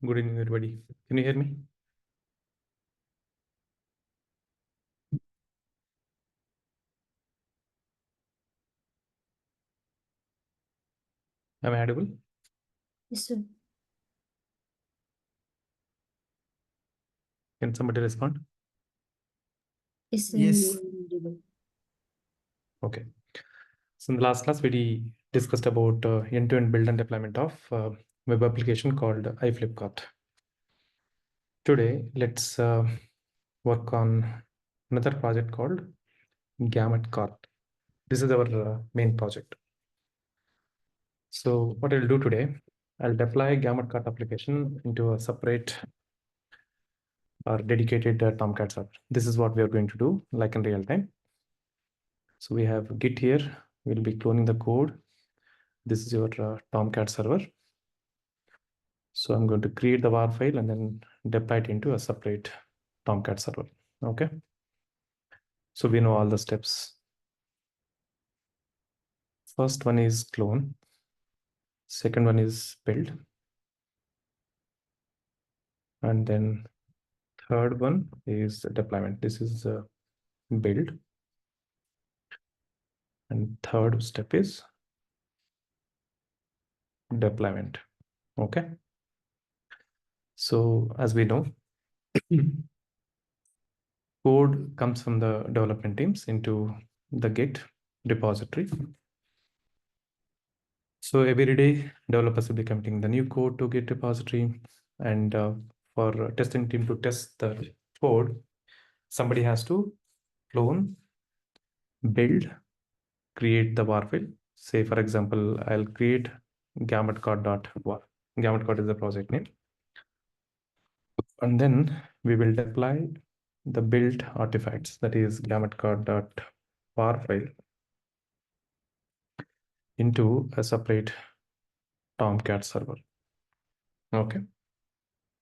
Good evening, everybody. Can you hear me? Am I audible? Yes, sir. Can somebody respond? Yes, sir. Yes. You are audible. Okay. So in the last class, we discussed about end-to-end build and deployment of web application called iFlipkart. Today, let's work on another project called Gamut Cart. This is our main project. So what I'll do today, I'll deploy Gamut Cart application into a separate or dedicated Tomcat server. This is what we are going to do, like in real time. So we have Git here. We'll be cloning the code. This is your Tomcat server. So I'm going to create the WAR file and then deploy it into a separate Tomcat server. Okay. So we know all the steps. First one is clone. Second one is build. And then third one is deployment. This is build. And third step is deployment. Okay. So as we know, code comes from the development teams into the Git repository. So every day, developers will be committing the new code to Git repository, and for testing team to test the code, somebody has to clone, build, create the var file. Say, for example, I'll create gamutcard.var. Gamutcard is the project name. And then we will deploy the build artifacts, that is gamutcard.var file, into a separate Tomcat server. Okay.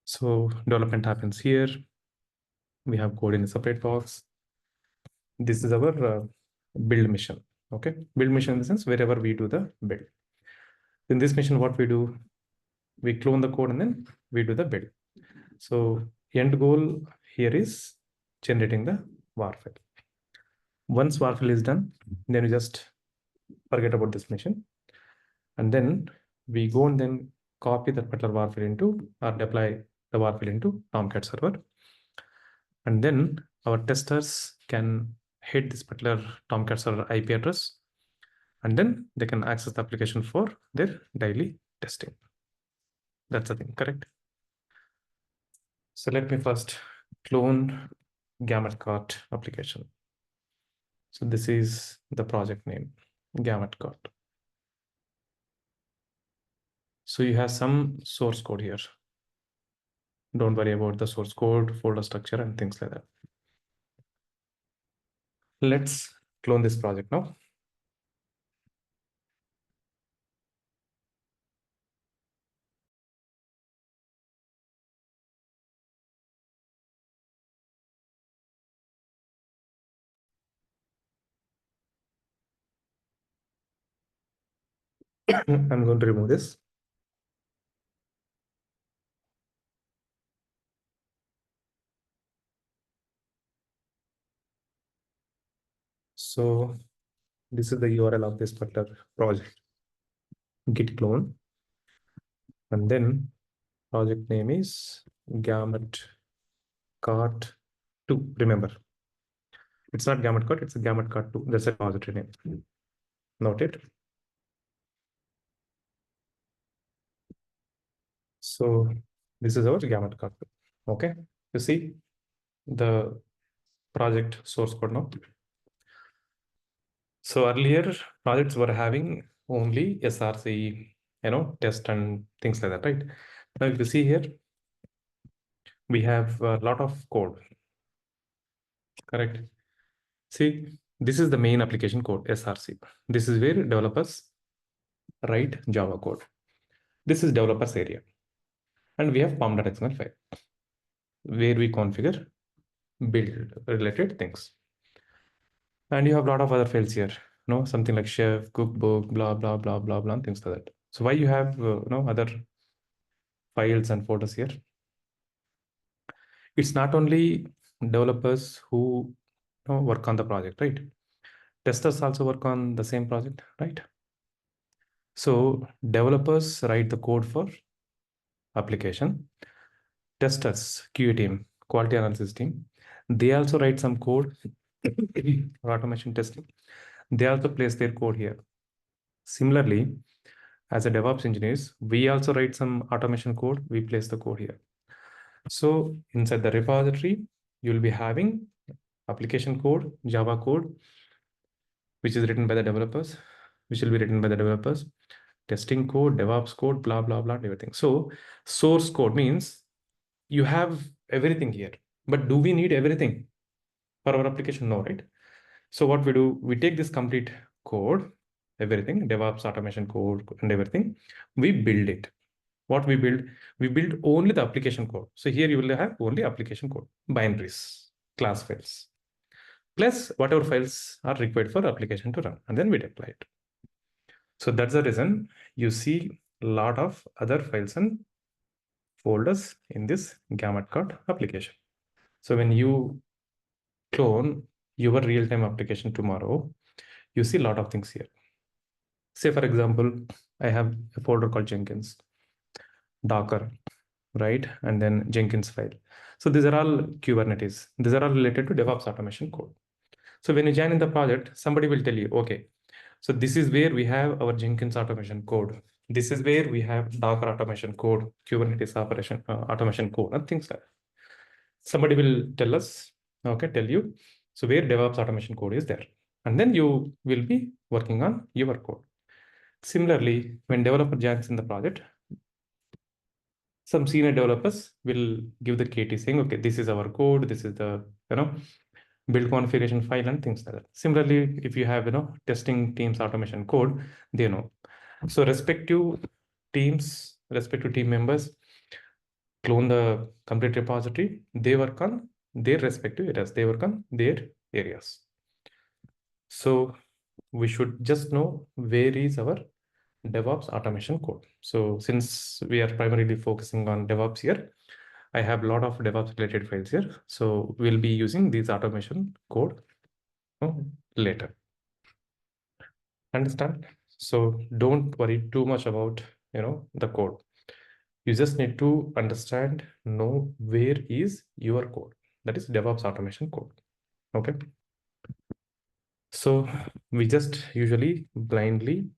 So development happens here. We have code in a separate box. This is our build mission. Okay. Build mission in the sense wherever we do the build. In this mission, what we do, we clone the code and then we do the build. So end goal here is generating the var file. Once var file is done, then we just forget about this mission. And then we go and then copy that particular var file into, or deploy the var file into Tomcat server. And then our testers can hit this particular Tomcat server IP address, and then they can access the application for their daily testing. That's the thing, correct? So let me first clone Gamutcart application. So this is the project name, Gamutcart. So you have some source code here. Don't worry about the source code, folder structure, and things like that. Let's clone this project now. I'm going to remove this. So this is the URL of this particular project, git clone. And then project name is Gamutcart 2. Remember, it's not Gamutcart, it's a Gamutcart 2. That's a repository name. Note it. So this is our Gamutcart 2. Okay, you see the project source code now. So earlier projects were having only SRC, test and things like that, right? Now if you see here, we have a lot of code, correct? See, this is the main application code, SRC. This is where developers write Java code. This is developers area. And we have pom.xml file where we configure build related things. And you have a lot of other files here, something like chef, cookbook, blah, blah, blah, blah, blah, things like that. So why you have, other files and folders here. It's not only developers who work on the project, right? Testers also work on the same project, right? So developers write the code for application. Testers, QA team, quality analysis team, they also write some code for automation testing. They also place their code here. Similarly, as a DevOps engineers, we also write some automation code. We place the code here. So inside the repository, you'll be having application code, Java code, which is written by the developers, which will be written by the developers, testing code, DevOps code, blah, blah, blah, everything. So source code means you have everything here, but do we need everything for our application? No, right? So what we do, we take this complete code, everything, DevOps, automation code, and everything, we build it. What we build only the application code. So here you will have only application code, binaries, class files, plus whatever files are required for application to run, and then we deploy it. So that's the reason you see a lot of other files and folders in this Gamut code application. So when you clone your real-time application tomorrow, you see a lot of things here. Say, for example, I have a folder called Jenkins, Docker, right? And then Jenkins file. So these are all Kubernetes. These are all related to DevOps automation code. So when you join in the project, somebody will tell you, okay, so this is where we have our Jenkins automation code. This is where we have Docker automation code, Kubernetes operation automation code, and things like that. Somebody will tell us, okay, tell you, so where DevOps automation code is there. And then you will be working on your code. Similarly, when developer joins in the project, some senior developers will give the KT saying, okay, this is our code, this is the, build configuration file and things like that. Similarly, if you have, testing teams automation code, they know. So respective teams, respective team members clone the complete repository, they work on their respective areas, they work on their areas. So we should just know where is our DevOps automation code. So since we are primarily focusing on DevOps here, I have a lot of DevOps related files here. So we'll be using these automation code later. Understand? So don't worry too much about, the code. You just need to understand, know where is your code. That is DevOps automation code. Okay. So we just usually blindly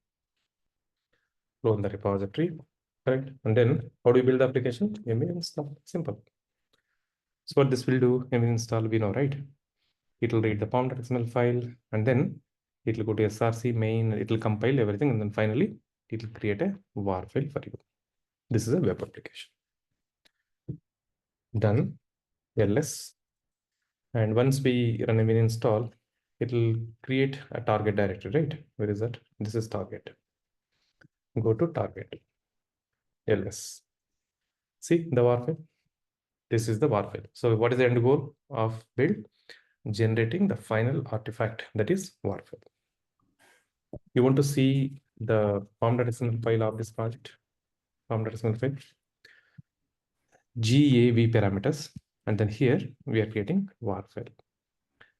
clone the repository, correct? And then how do you build the application? Maven install, simple. So what this will do, Maven install, we know, right? It will read the pom.xml file, and then it will go to src main, it will compile everything, and then finally it will create a var file for you. This is a web application. Done, ls. And once we run a Maven install, it will create a target directory, right? Where is that? This is target. Go to target, ls. See the var file? This is the var file. So what is the end goal of build? Generating the final artifact, that is var file. You want to see the pom.xml file of this project, pom.xml file, GAV parameters, and then here we are creating var file.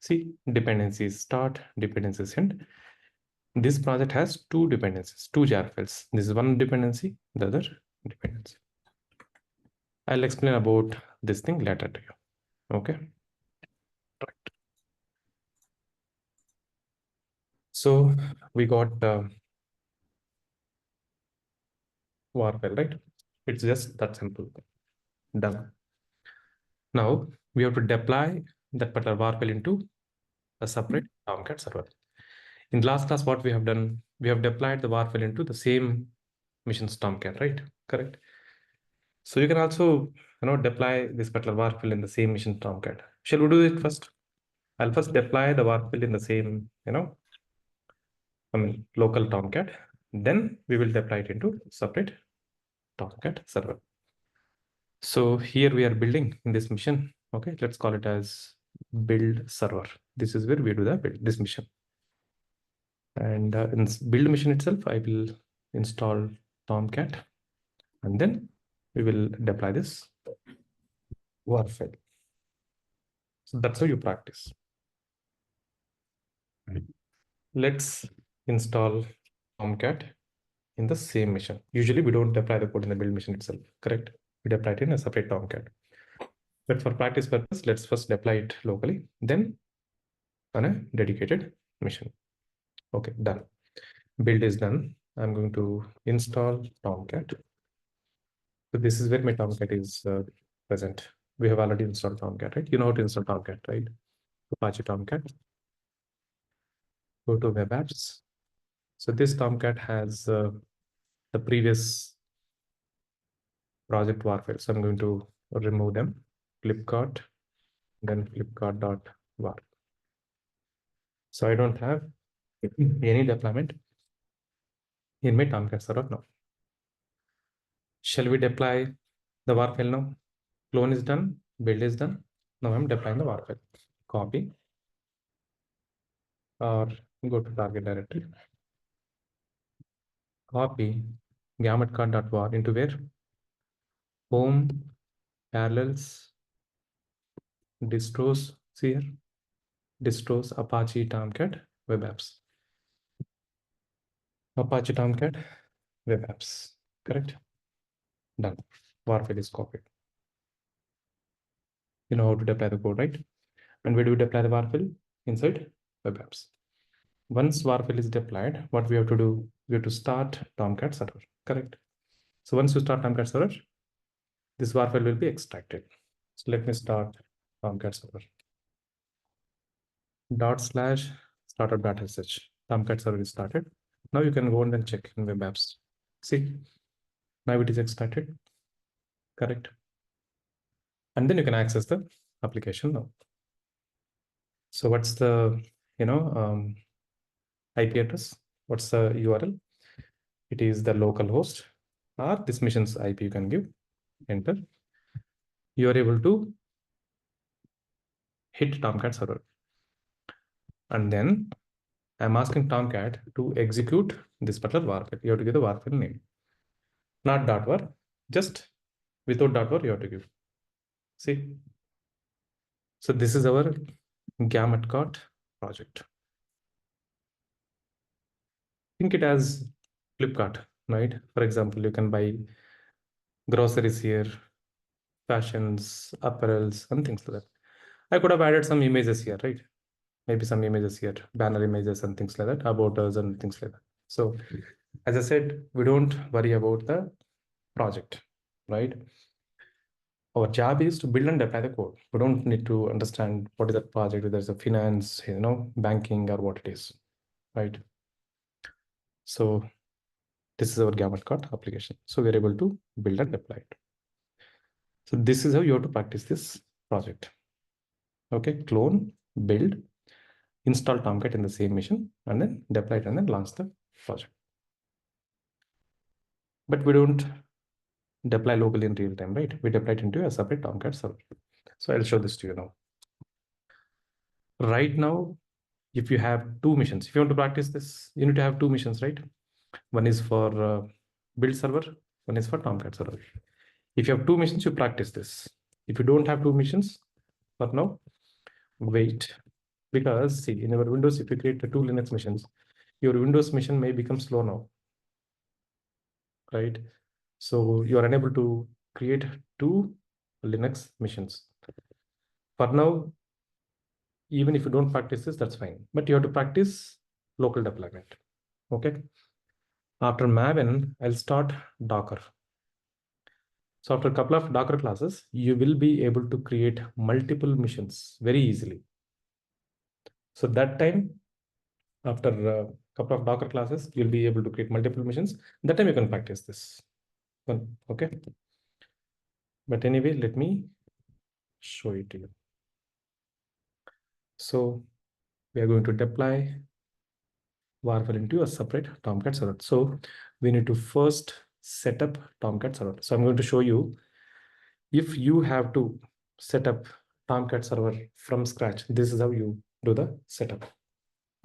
See, dependencies start, dependencies end. This project has two dependencies, two jar files. This is one dependency, the other dependency. I'll explain about this thing later to you. Okay. Right. So we got var file, right? It's just that simple. Done. Now we have to deploy that particular var file into a separate Tomcat server. In last class, what we have done, we have deployed the var file into the same missions Tomcat, right? Correct. So you can also, deploy this particular var file in the same mission Tomcat. Shall we do it first? I'll first deploy the var file in the same, local Tomcat. Then we will deploy it into separate Tomcat server. So here we are building in this mission. Okay, let's call it as build server. This is where we do the build, this mission. And in build mission itself, I will install Tomcat, and then we will deploy this war file. So that's how you practice. Let's install Tomcat in the same mission. Usually we don't deploy the code in the build mission itself, correct? We deploy it in a separate Tomcat. But for practice purpose, let's first deploy it locally, then on a dedicated mission. Okay, done. Build is done. I'm going to install Tomcat. So this is where my Tomcat is present. We have already installed Tomcat, right? You know how to install Tomcat, right? Apache Tomcat. Go to Web Apps. So this Tomcat has the previous project war files. So I'm going to remove them. Flipkart, then flipkart.war. So I don't have any deployment in my Tomcat server now. Shall we deploy the war file now? Clone is done, build is done. Now I'm deploying the war file. Copy or go to target directory. Copy gamut.war into where? Home, parallels, distros here, distros, Apache Tomcat, web apps. Apache Tomcat, web apps, correct? Done. War file is copied. You know how to deploy the code, right? And where do we deploy the war file? Inside web apps. Once war file is deployed, what we have to do? We have to start Tomcat server, correct? So once you start Tomcat server, this war file will be extracted. So let me start Tomcat server. /startup.sh. Tomcat server is started. Now you can go and then check in web apps. See, now it is extracted, correct? And then you can access the application now. So what's the, IP address? What's the URL? It is the local host or this mission's IP. You can give enter. You are able to hit Tomcat server. And then I'm asking Tomcat to execute this particular var file. You have to give the var file name, not .var, just without .var you have to give. See, so this is our gamut.cart project. Think it as Flipkart, right? For example, you can buy groceries here, fashions, apparels, and things like that. I could have added some images here, right? Maybe some images here, banner images and things like that, about us and things like that. So as I said, we don't worry about the project, right? Our job is to build and deploy the code. We don't need to understand what is that project, whether it's a finance, banking or what it is, right? So this is our gamut.cart application. So we're able to build and deploy it. So this is how you have to practice this project. Okay, clone, build, install Tomcat in the same mission, and then deploy it and then launch the project. But we don't deploy locally in real time, right? We deploy it into a separate Tomcat server. So I'll show this to you now. Right now, if you have two missions, if you want to practice this, you need to have two missions, right? One is for build server, one is for Tomcat server. If you have two missions, you practice this. If you don't have two missions, for now, wait. Because see, in your Windows, if you create the two Linux missions, your Windows mission may become slow now, right? So you are unable to create two Linux missions. For now, even if you don't practice this, that's fine. But you have to practice local deployment, okay? After Maven, I'll start Docker. So after a couple of Docker classes, you will be able to create multiple missions very easily. So that time, after a couple of Docker classes, you'll be able to create multiple missions. That time you can practice this one, okay? But anyway, let me show it to you. So we are going to deploy var file into a separate Tomcat server. So we need to first set up Tomcat server. So I'm going to show you, if you have to set up Tomcat server from scratch, this is how you do the setup,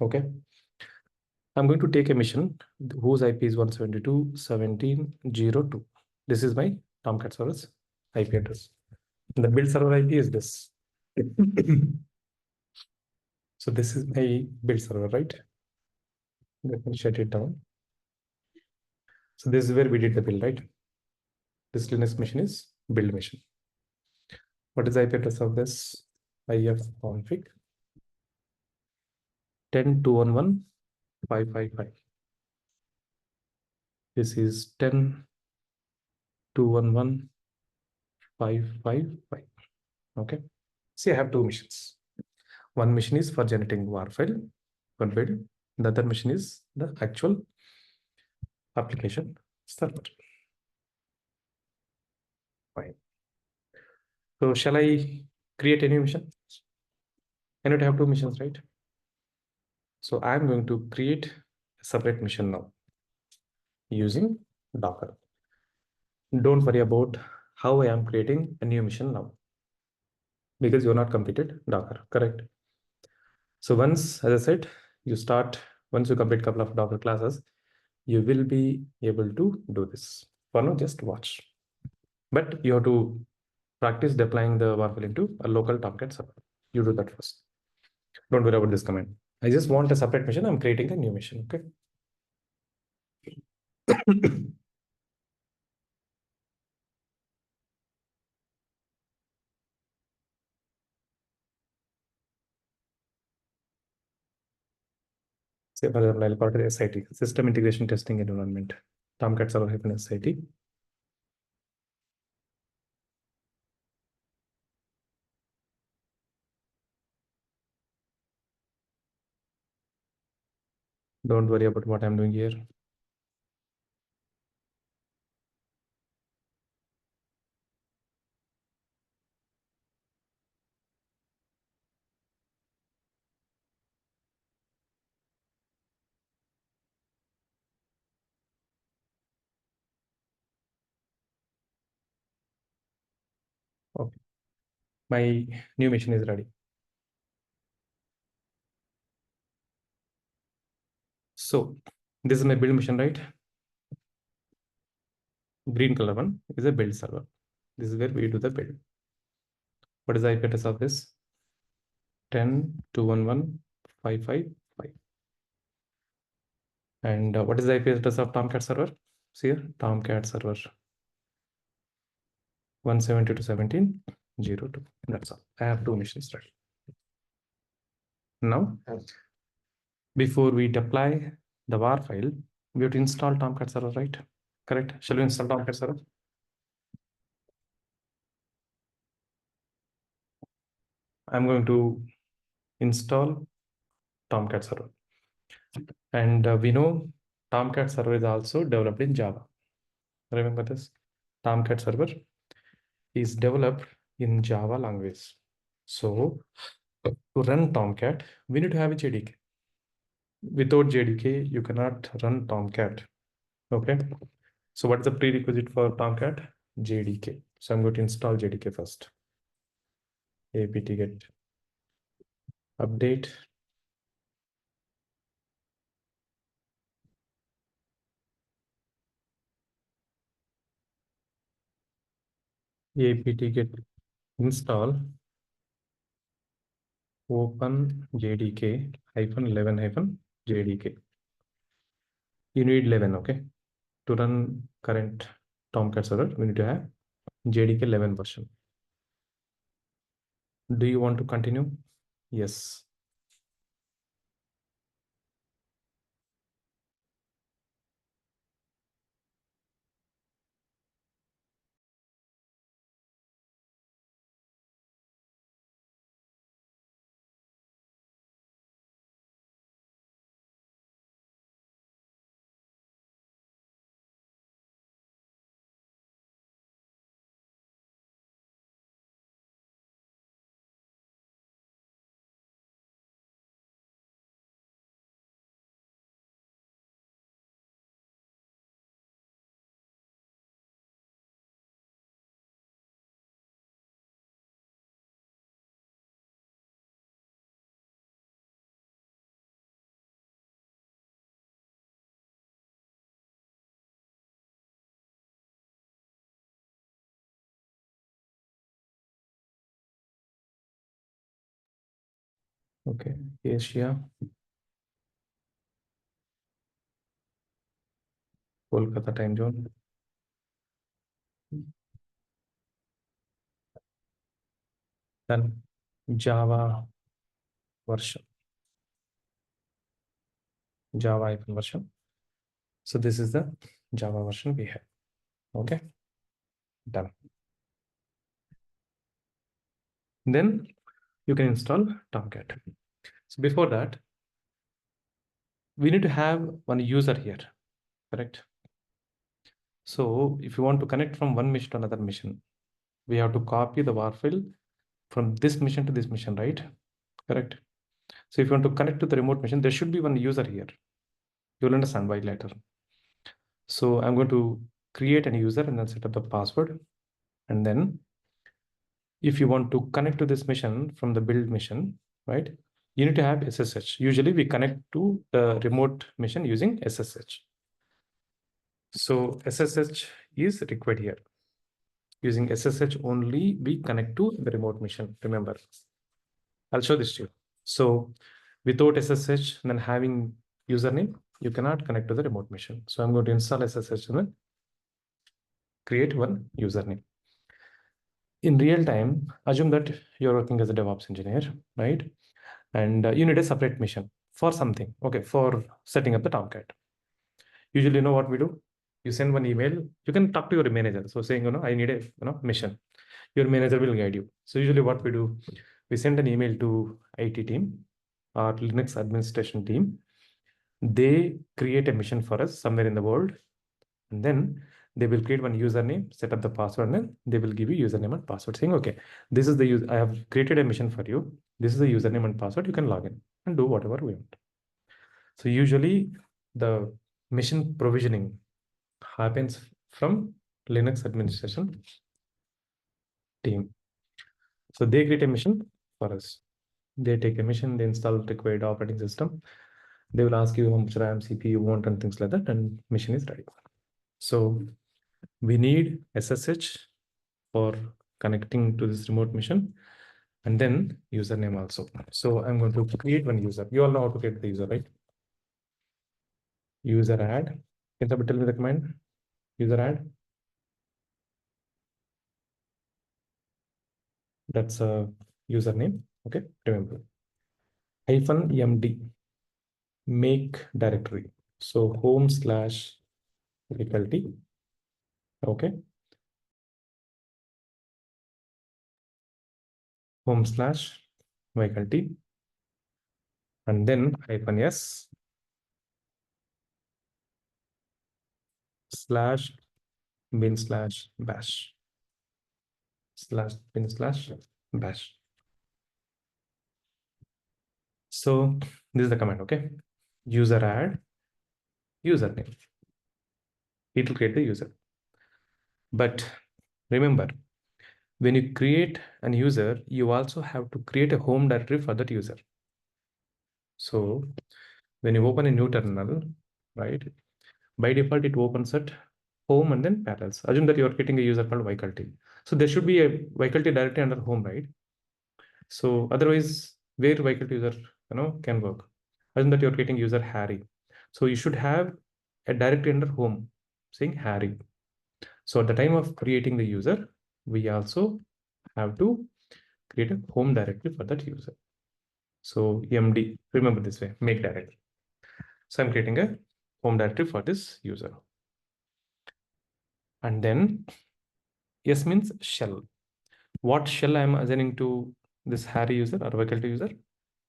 okay? I'm going to take a mission whose IP is 172.17.02. This is my Tomcat server's IP address. The build server IP is this. So this is my build server, right? Let me shut it down. So this is where we did the build, right? This Linux machine is build machine. What is the IP address of this? ifconfig 10.211.555. This is 10.211.555. Okay. See, I have two machines. One machine is for generating WAR file, one build. The other machine is the actual application server. Fine. So shall I create a new mission? I need to have two missions, right? So I'm going to create a separate mission now using Docker. Don't worry about how I am creating a new mission now because you're not completed Docker, correct? So once, as I said, once you complete a couple of Docker classes, you will be able to do this. For now, just watch. But you have to practice deploying the WAR file into a local Tomcat server. You do that first. Don't worry about this command. I just want a separate mission. I'm creating a new mission, okay? Say, for example, I'll call it SIT, System Integration Testing Environment, Tomcat server -SIT. Don't worry about what I'm doing here. Okay. My new mission is ready. So this is my build mission, right? Green color one is a build server. This is where we do the build. What is the IP address of this? 10.211.555. And what is the IP address of Tomcat server? See here, Tomcat server 172.17.02. That's all. I have two missions ready. Now, before we deploy the WAR file, we have to install Tomcat server, right? Correct. Shall we install Tomcat server? I'm going to install Tomcat server. And we know Tomcat server is also developed in Java. Remember this? Tomcat server is developed in Java language. So to run Tomcat, we need to have a JDK. Without JDK, you cannot run Tomcat. Okay. So what is the prerequisite for Tomcat? JDK. So I'm going to install JDK first. apt-get update. apt-get install open JDK -11 JDK. You need 11, okay? To run current Tomcat server, we need to have JDK 11 version. Do you want to continue? Yes. Okay, Asia, Kolkata time zone. Then Java version, Java version. So this is the Java version we have. Okay, done. Then you can install Tomcat. So before that, we need to have one user here, correct? So if you want to connect from one mission to another mission, we have to copy the var file from this mission to this mission, right? Correct. So if you want to connect to the remote mission, there should be one user here. You'll understand why later. So I'm going to create a user and then set up the password. And then if you want to connect to this mission from the build mission, right? You need to have SSH. Usually we connect to the remote mission using SSH. So SSH is required here. Using SSH only, we connect to the remote mission. Remember, I'll show this to you. So without SSH, then having username, you cannot connect to the remote mission. So I'm going to install SSH and then create one username. In real time, assume that you're working as a DevOps engineer, right? And you need a separate mission for something, okay, for setting up the Tomcat. Usually, you know what we do? You send one email, you can talk to your manager. So saying, I need a mission. Your manager will guide you. So usually what we do, we send an email to IT team or Linux administration team. They create a mission for us somewhere in the world. And then they will create one username, set up the password, and then they will give you username and password saying, okay, this is the use. I have created a mission for you. This is the username and password. You can log in and do whatever we want. So usually the mission provisioning happens from Linux administration team. So they create a mission for us. They take a mission, they install required operating system. They will ask you how much RAM, CPU you want and things like that, and mission is ready. So we need SSH for connecting to this remote mission, and then username also. So I'm going to create one user. You all know how to create the user, right? User add. Can somebody tell me the command? User add. That's a username. Okay, remember. -md make directory. So home/faculty. Okay. home/faculty. And then -s /bin/bash /bin/bash. So this is the command, okay? User add username. It will create the user. But remember, when you create an user, you also have to create a home directory for that user. So when you open a new terminal, right? By default, it opens at home and then parallels. Assume that you are creating a user called faculty. So there should be a faculty directory under home, right? So otherwise, where faculty user can work. Assume that you're creating user Harry. So you should have a directory under home saying Harry. So at the time of creating the user, we also have to create a home directory for that user. So md, remember this way, make directory. So I'm creating a home directory for this user. And then S means shell. What shell I'm assigning to this Harry user or faculty user?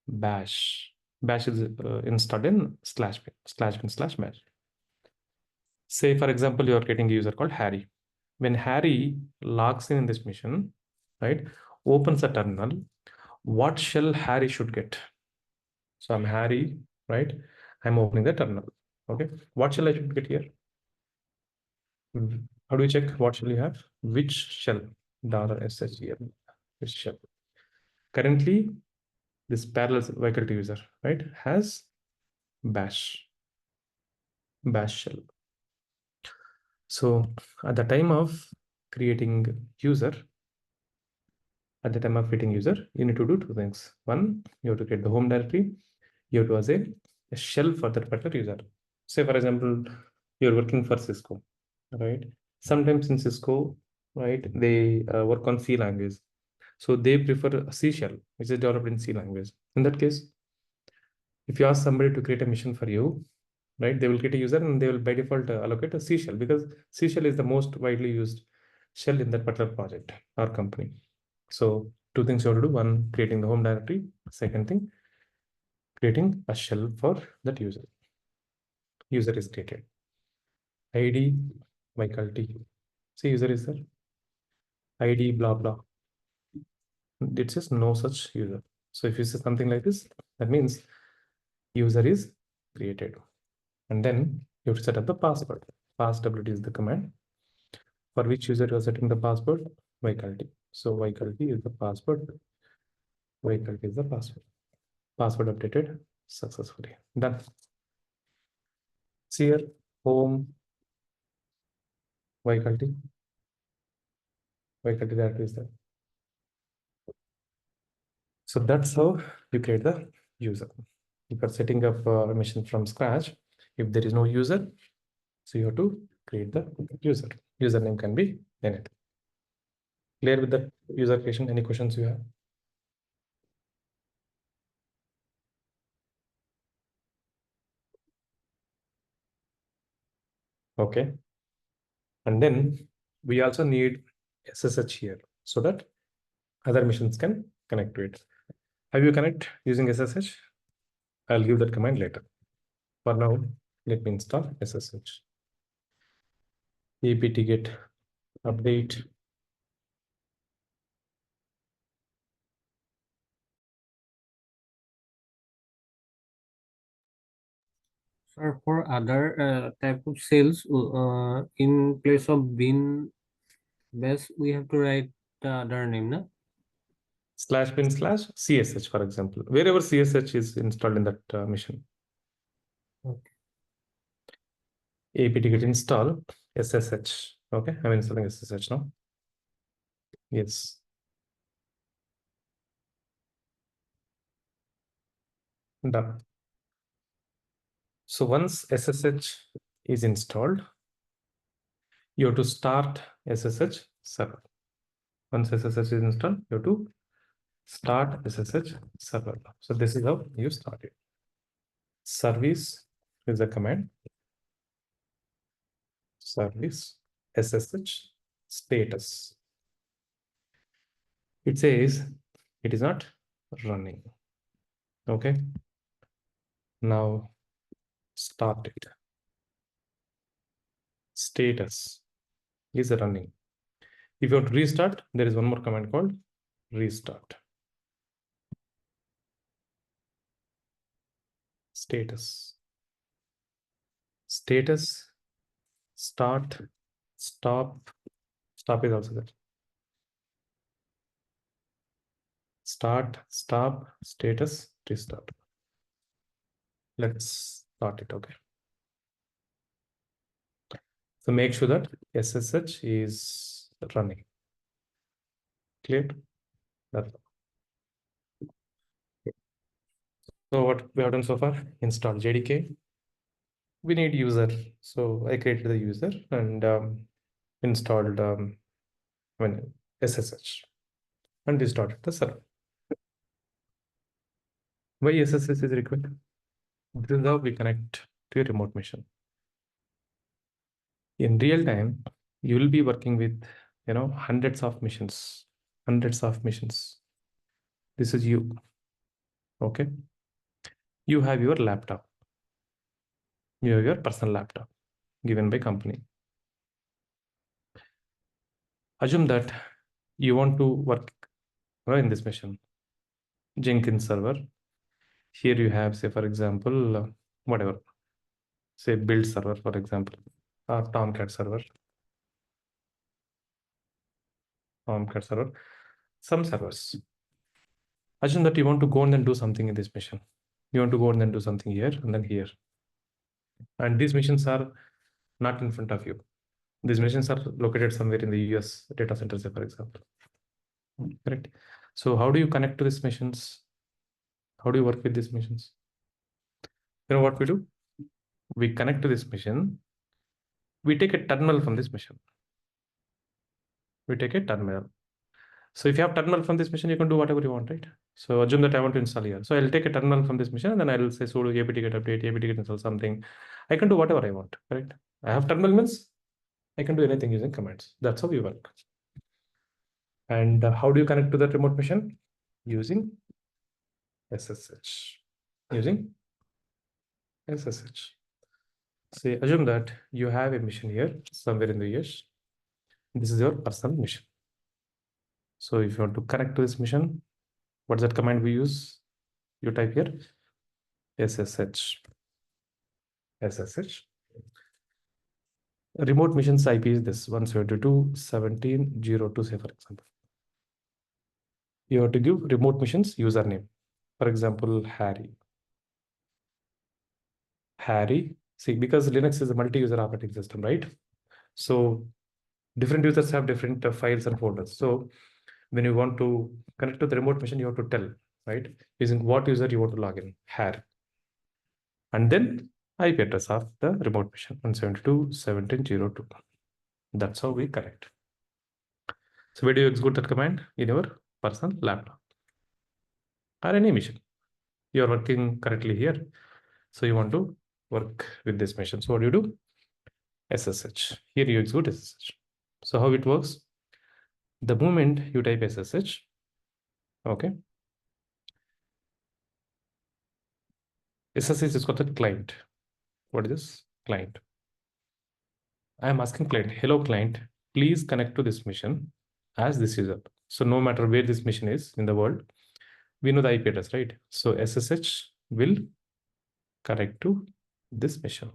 Bash. Bash is installed in /bin/bash. Say, for example, you are getting a user called Harry. When Harry logs in this mission, right, opens a terminal, what shell Harry should get? So I'm Harry, right? I'm opening the terminal. Okay. What shell I should get here? How do you check what shell you have? Which shell? $SHL. Which shell? Currently, this parallel faculty user, right, has bash shell. So at the time of creating user, at the time of creating user, you need to do two things. One, you have to create the home directory. You have to assign a shell for that particular user. Say, for example, you're working for Cisco, right? Sometimes in Cisco, right, they work on C language. So they prefer a C shell, which is developed in C language. In that case, if you ask somebody to create a mission for you, right, they will create a user and they will by default allocate a C shell, because C shell is the most widely used shell in that particular project or company. So two things you have to do. One, creating the home directory. Second thing, creating a shell for that user. User is created. ID, T. See, user is there. ID, blah, blah. It says no such user. So if you say something like this, that means user is created. And then you have to set up the password. Passwd is the command for which user you are setting the password. T. So T is the password. T is the password. Password updated successfully. Done. See here, home T. T directory is there. So that's how you create the user. If you're setting up a mission from scratch, if there is no user, so you have to create the user. Username can be anything. Clear with the user creation? Any questions you have? Okay. And then we also need SSH here so that other missions can connect to it. Have you connect using SSH? I'll give that command later. For now, let me install SSH. apt get update. Sir, for other type of cells, in place of bin base, we have to write the other name, no? /bin/ CSH, for example, wherever CSH is installed in that mission. Okay. apt get install SSH. Okay, I'm installing SSH now. Yes. Done. So once SSH is installed, you have to start SSH server. Once SSH is installed, you have to start SSH server. So this is how you start it. Service is a command. Service SSH status. It says it is not running. Okay. Now start it. Status is running. If you want to restart, there is one more command called restart. Status. Status, start, stop. Stop is also there. Start, stop, status, restart. Let's start it. Okay. So make sure that SSH is running. Clear? That's all. So what we have done so far, install JDK. We need user. So I created the user and installed SSH and restarted the server. Why SSH is required? This is how we connect to a remote mission. In real time, you will be working with, hundreds of missions. This is you. Okay. You have your laptop. You have your personal laptop given by company. Assume that you want to work in this mission. Jenkins server. Here you have, say, for example, whatever. Say build server, for example, or Tomcat server. Some servers. Assume that you want to go and then do something in this mission. You want to go and then do something here and then here. And these missions are not in front of you. These missions are located somewhere in the US data center, say, for example. Correct. So how do you connect to these machines? How do you work with these machines? You know what we do? We connect to this machine. We take a terminal from this machine. We take a terminal. So if you have terminal from this machine, you can do whatever you want, right? So assume that I want to install here. So I'll take a terminal from this machine and then I'll say sudo apt-get update, apt-get install something. I can do whatever I want, correct? I have terminal means I can do anything using commands. That's how we work. And how do you connect to that remote machine? Using SSH. Using SSH. Say, assume that you have a mission here somewhere in the US. This is your personal mission. So if you want to connect to this mission, what's that command we use? You type here SSH. SSH. Remote missions IP is this 172.17.02, say for example. You have to give remote missions username. For example, Harry. See, because Linux is a multi-user operating system, right? So different users have different files and folders. So when you want to connect to the remote machine, you have to tell, right? Using what user you want to log in, Harry. And then IP address of the remote machine 172.17.02. That's how we connect. So where do you execute that command? In your personal laptop or any machine. You are working currently here. So you want to work with this machine. So what do you do? SSH. Here you execute SSH. So how it works? The moment you type SSH, okay, SSH is called the client. What is this? Client. I am asking client, hello client, please connect to this mission as this user. So no matter where this mission is in the world, we know the IP address, right? So SSH will connect to this mission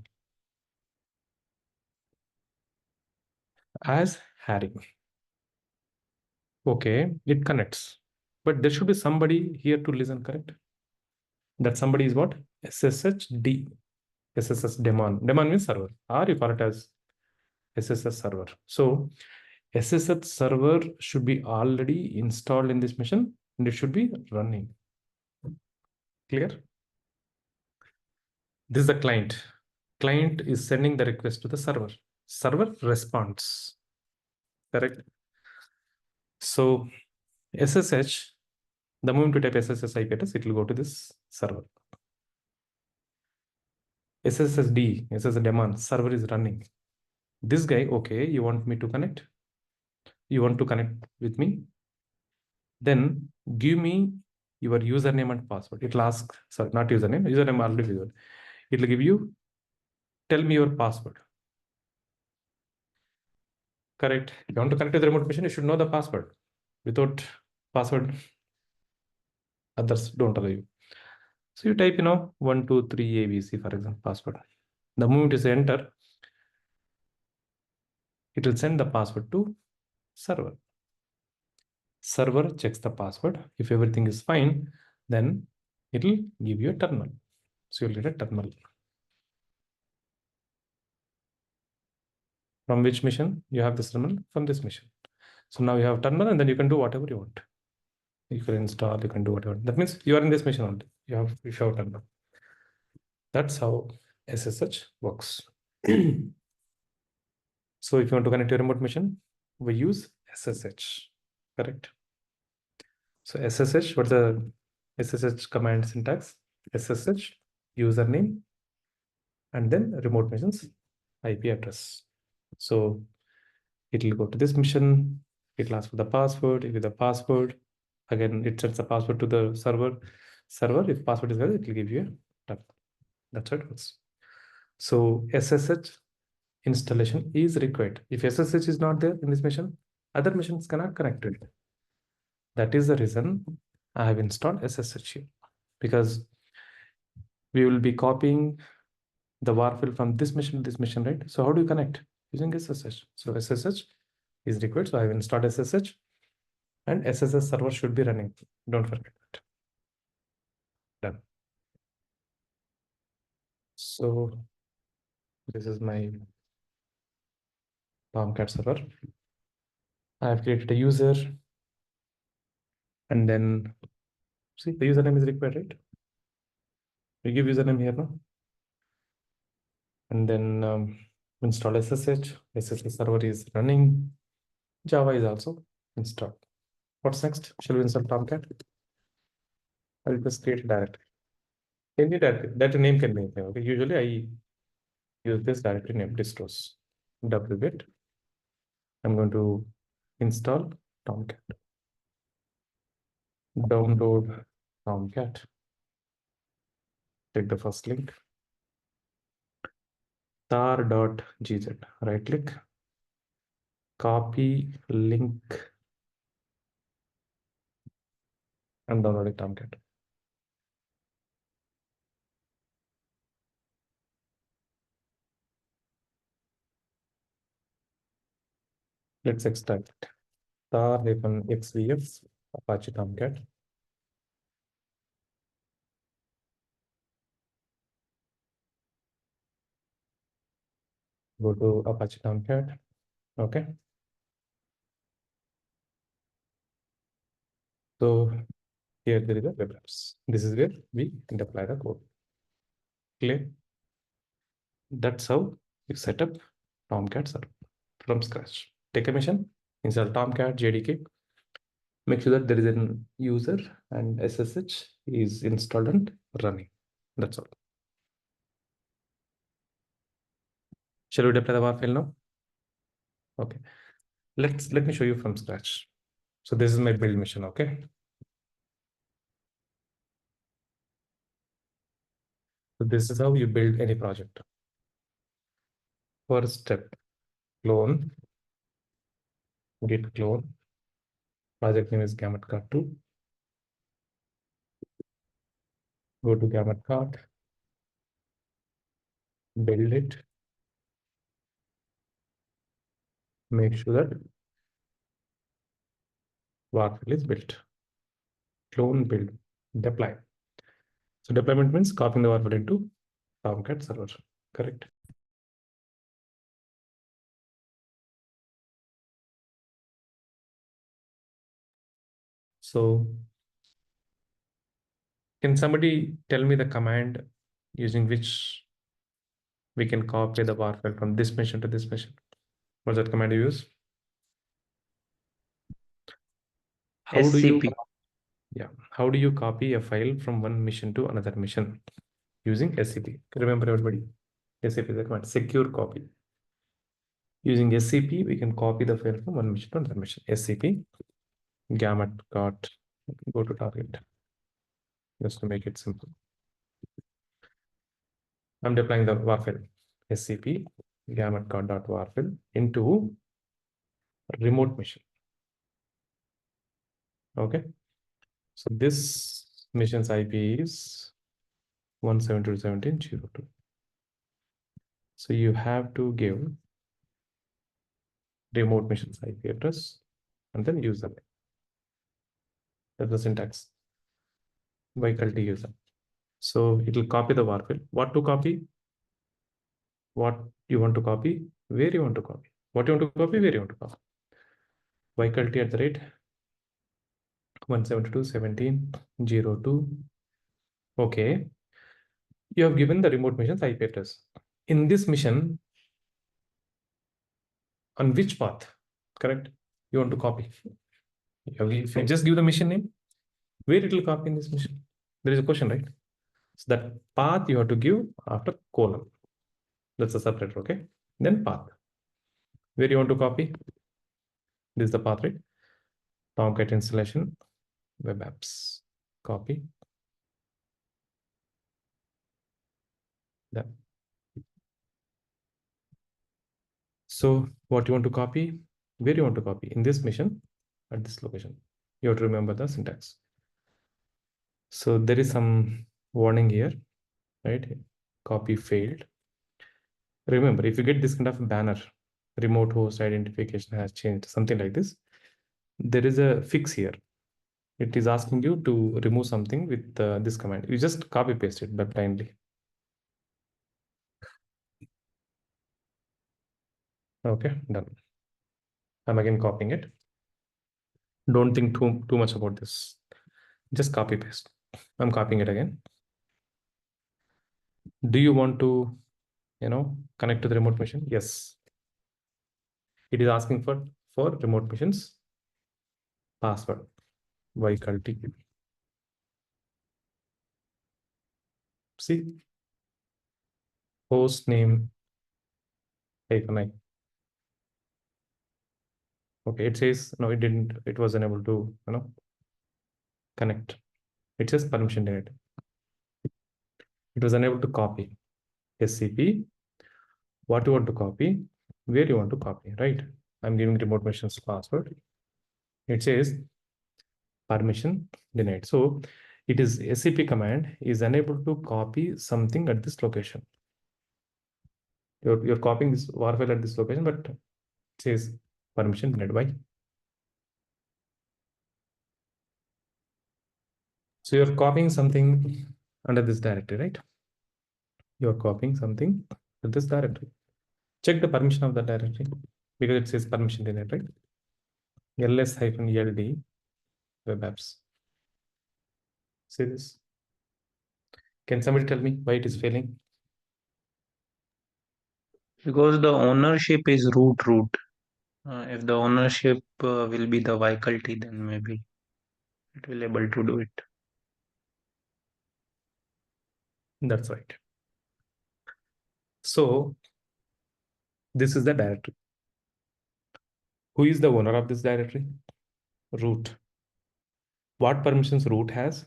as Harry. Okay, it connects, but there should be somebody here to listen, correct? That somebody is what? SSHD. SSH daemon. Daemon means server, or you call it as SSH server. So SSH server should be already installed in this machine and it should be running. Clear? This is the client. Client is sending the request to the server. Server responds. Correct? So SSH, the moment you type SSH IP address, it will go to this server. SSSD, SSH daemon, server is running. This guy, okay, you want me to connect? You want to connect with me? Then give me your username and password. It will ask, sorry, not username already given. It will give you, tell me your password. Correct. If you want to connect to the remote machine, you should know the password. Without password, others don't allow you. So you type, 123 ABC, for example, password. The moment you say enter, it will send the password to server. Server checks the password. If everything is fine, then it will give you a terminal. So you'll get a terminal. From which mission? You have this terminal from this mission. So now you have terminal and then you can do whatever you want. You can install, you can do whatever. That means you are in this mission only. You have terminal. That's how SSH works. So if you want to connect to a remote machine, we use SSH, correct? So SSH, what's the SSH command syntax? SSH, username, and then remote mission's IP address. So it will go to this mission, it will ask for the password. If the password, again, it sends the password to the server. If password is there, it will give you a tab. That's how it works. So SSH installation is required. If SSH is not there in this mission, other missions cannot connect to it. That is the reason I have installed SSH here, because we will be copying the var file from this mission to this mission, right? So how do you connect? Using SSH. So SSH is required. So I have installed SSH and SSH server should be running. Don't forget that. Done. So this is my Tomcat server. I have created a user. And then see the username is required, right? We give username here now. And then install SSH. SSH server is running. Java is also installed. What's next? Shall we install Tomcat? I'll just create a directory. Any directory. That name can be anything. Okay. Usually I use this directory name distros. wget. I'm going to install Tomcat. Download Tomcat. Take the first link. tar.gz. Right click. Copy link. I'm downloading Tomcat. Let's extract it. tar-xvs Apache Tomcat. Go to Apache Tomcat. Okay. So here there is a web apps. This is where we deploy the code. Clear? That's how you set up Tomcat server from scratch. Take a mission, install Tomcat JDK. Make sure that there is an user and SSH is installed and running. That's all. Shall we deploy the WAR file now? Okay. Let me show you from scratch. So this is my build mission. Okay. So this is how you build any project. First step, clone, git clone. Project name is Gamut Cart 2. Go to Gamut Cart, build it. Make sure that WAR file is built. Clone, build, deploy. So deployment means copying the WAR file into Tomcat server. Correct. So can somebody tell me the command using which we can copy the WAR file from this machine to this machine? What's that command you use? How do you, how do you copy a file from one mission to another mission using SCP? Remember everybody, SCP is the command, secure copy. Using SCP, we can copy the file from one mission to another mission. SCP, Gamut Cart, go to target, just to make it simple. I'm deploying the WAR file, SCP, Gamut Cart.war file into remote mission. Okay. So this mission's IP is 172.17.02. So you have to give remote mission's IP address and then user. That's the syntax. Vehicle to user. So it will copy the WAR file. What to copy? What you want to copy? Where you want to copy? What you want to copy? Where you want to copy? Vehicle at the rate 172.17.02. Okay. You have given the remote mission's IP address. In this mission, on which path? Correct? You want to copy. If you just give the mission name, where it will copy in this mission? There is a question, right? So that path you have to give after colon. That's a separator, okay? Then path. Where you want to copy? This is the path, right? Tomcat installation, web apps. Copy. Done. So what you want to copy? Where you want to copy? In this mission, at this location. You have to remember the syntax. So there is some warning here, right? Copy failed. Remember, if you get this kind of banner, remote host identification has changed, something like this, there is a fix here. It is asking you to remove something with this command. You just copy paste it blindly. Okay, done. I'm again copying it. Don't think too much about this. Just copy paste. I'm copying it again. Do you want to, connect to the remote machine? Yes. It is asking for remote machines password vehicle TPP. See, host name -I. Okay, it says no, it didn't. It was unable to connect. It says permission denied. It was unable to copy. SCP. What you want to copy? Where you want to copy? Right. I'm giving remote machines password. It says permission denied. So it is SCP command is unable to copy something at this location. You're copying this WAR file at this location, but it says permission denied. Why? So you're copying something under this directory, right? You're copying something at this directory. Check the permission of the directory because it says permission denied, right? ls-ld web apps. See this? Can somebody tell me why it is failing? Because the ownership is root. If the ownership will be the faculty, then maybe it will able to do it. That's right. So this is the directory. Who is the owner of this directory? Root. What permissions root has?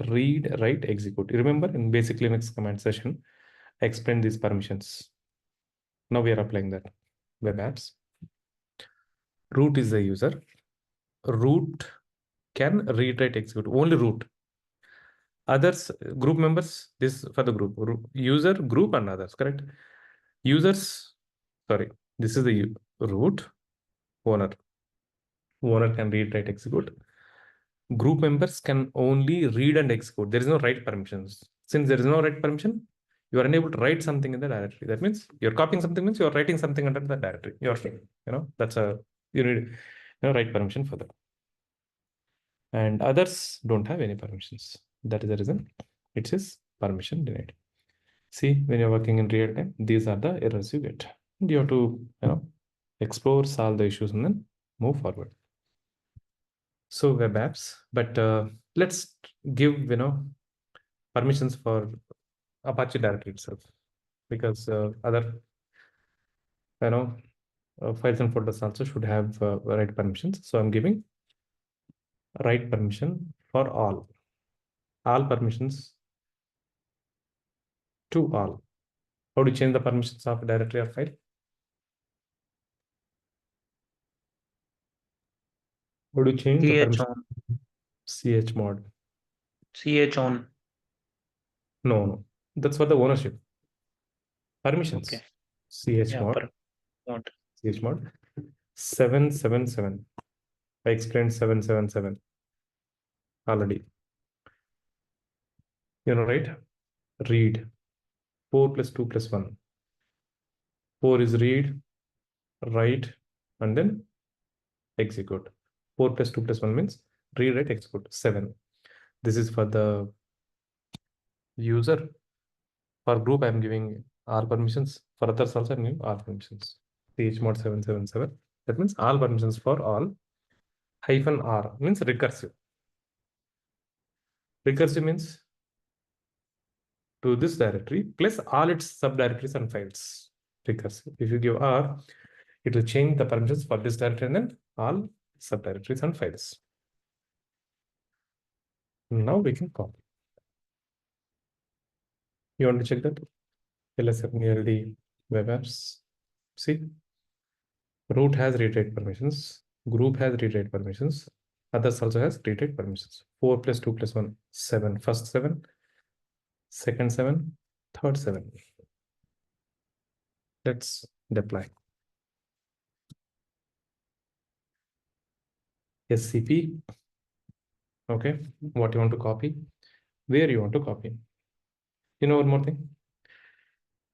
Read, write, execute. You remember in basic Linux command session, I explained these permissions. Now we are applying that. Web apps. Root is the user. Root can read, write, execute. Only root. Others, group members, this for the group. User, group, and others, correct? Users, sorry, this is the root. Owner. Owner can read, write, execute. Group members can only read and execute. There is no write permissions. Since there is no write permission, you are unable to write something in the directory. That means you're copying something means you're writing something under the directory. That's you need write permission for that. And others don't have any permissions. That is the reason it says permission denied. See, when you're working in real time, these are the errors you get. And you have to explore, solve the issues, and then move forward. So web apps, but let's give permissions for Apache directory itself, because other files and folders also should have write permissions. So I'm giving write permission for all permissions to all. How do you change the permissions of a directory or file? How do you change the permission? Chmod. Chon. No. That's for the ownership. Permissions. Okay. Chmod. Chmod. 777. I explained 777 already. Right? Read. 4 plus 2 plus 1. 4 is read, write, and then execute. 4 plus 2 plus 1 means read, write, execute. 7. This is for the user. For group, I'm giving R permissions. For others also, I'm giving R permissions. Chmod 777. That means all permissions for all. -R means recursive. Recursive means to this directory plus all its subdirectories and files. Recursive. If you give R, it will change the permissions for this directory and then all subdirectories and files. Now we can copy. You want to check that? ls-ld web apps. See, root has read-write permissions. Group has read-write permissions. Others also has read-write permissions. 4 plus 2 plus 1, 7. First 7, second 7, third 7. Let's deploy. SCP. Okay, what you want to copy, where you want to copy. One more thing.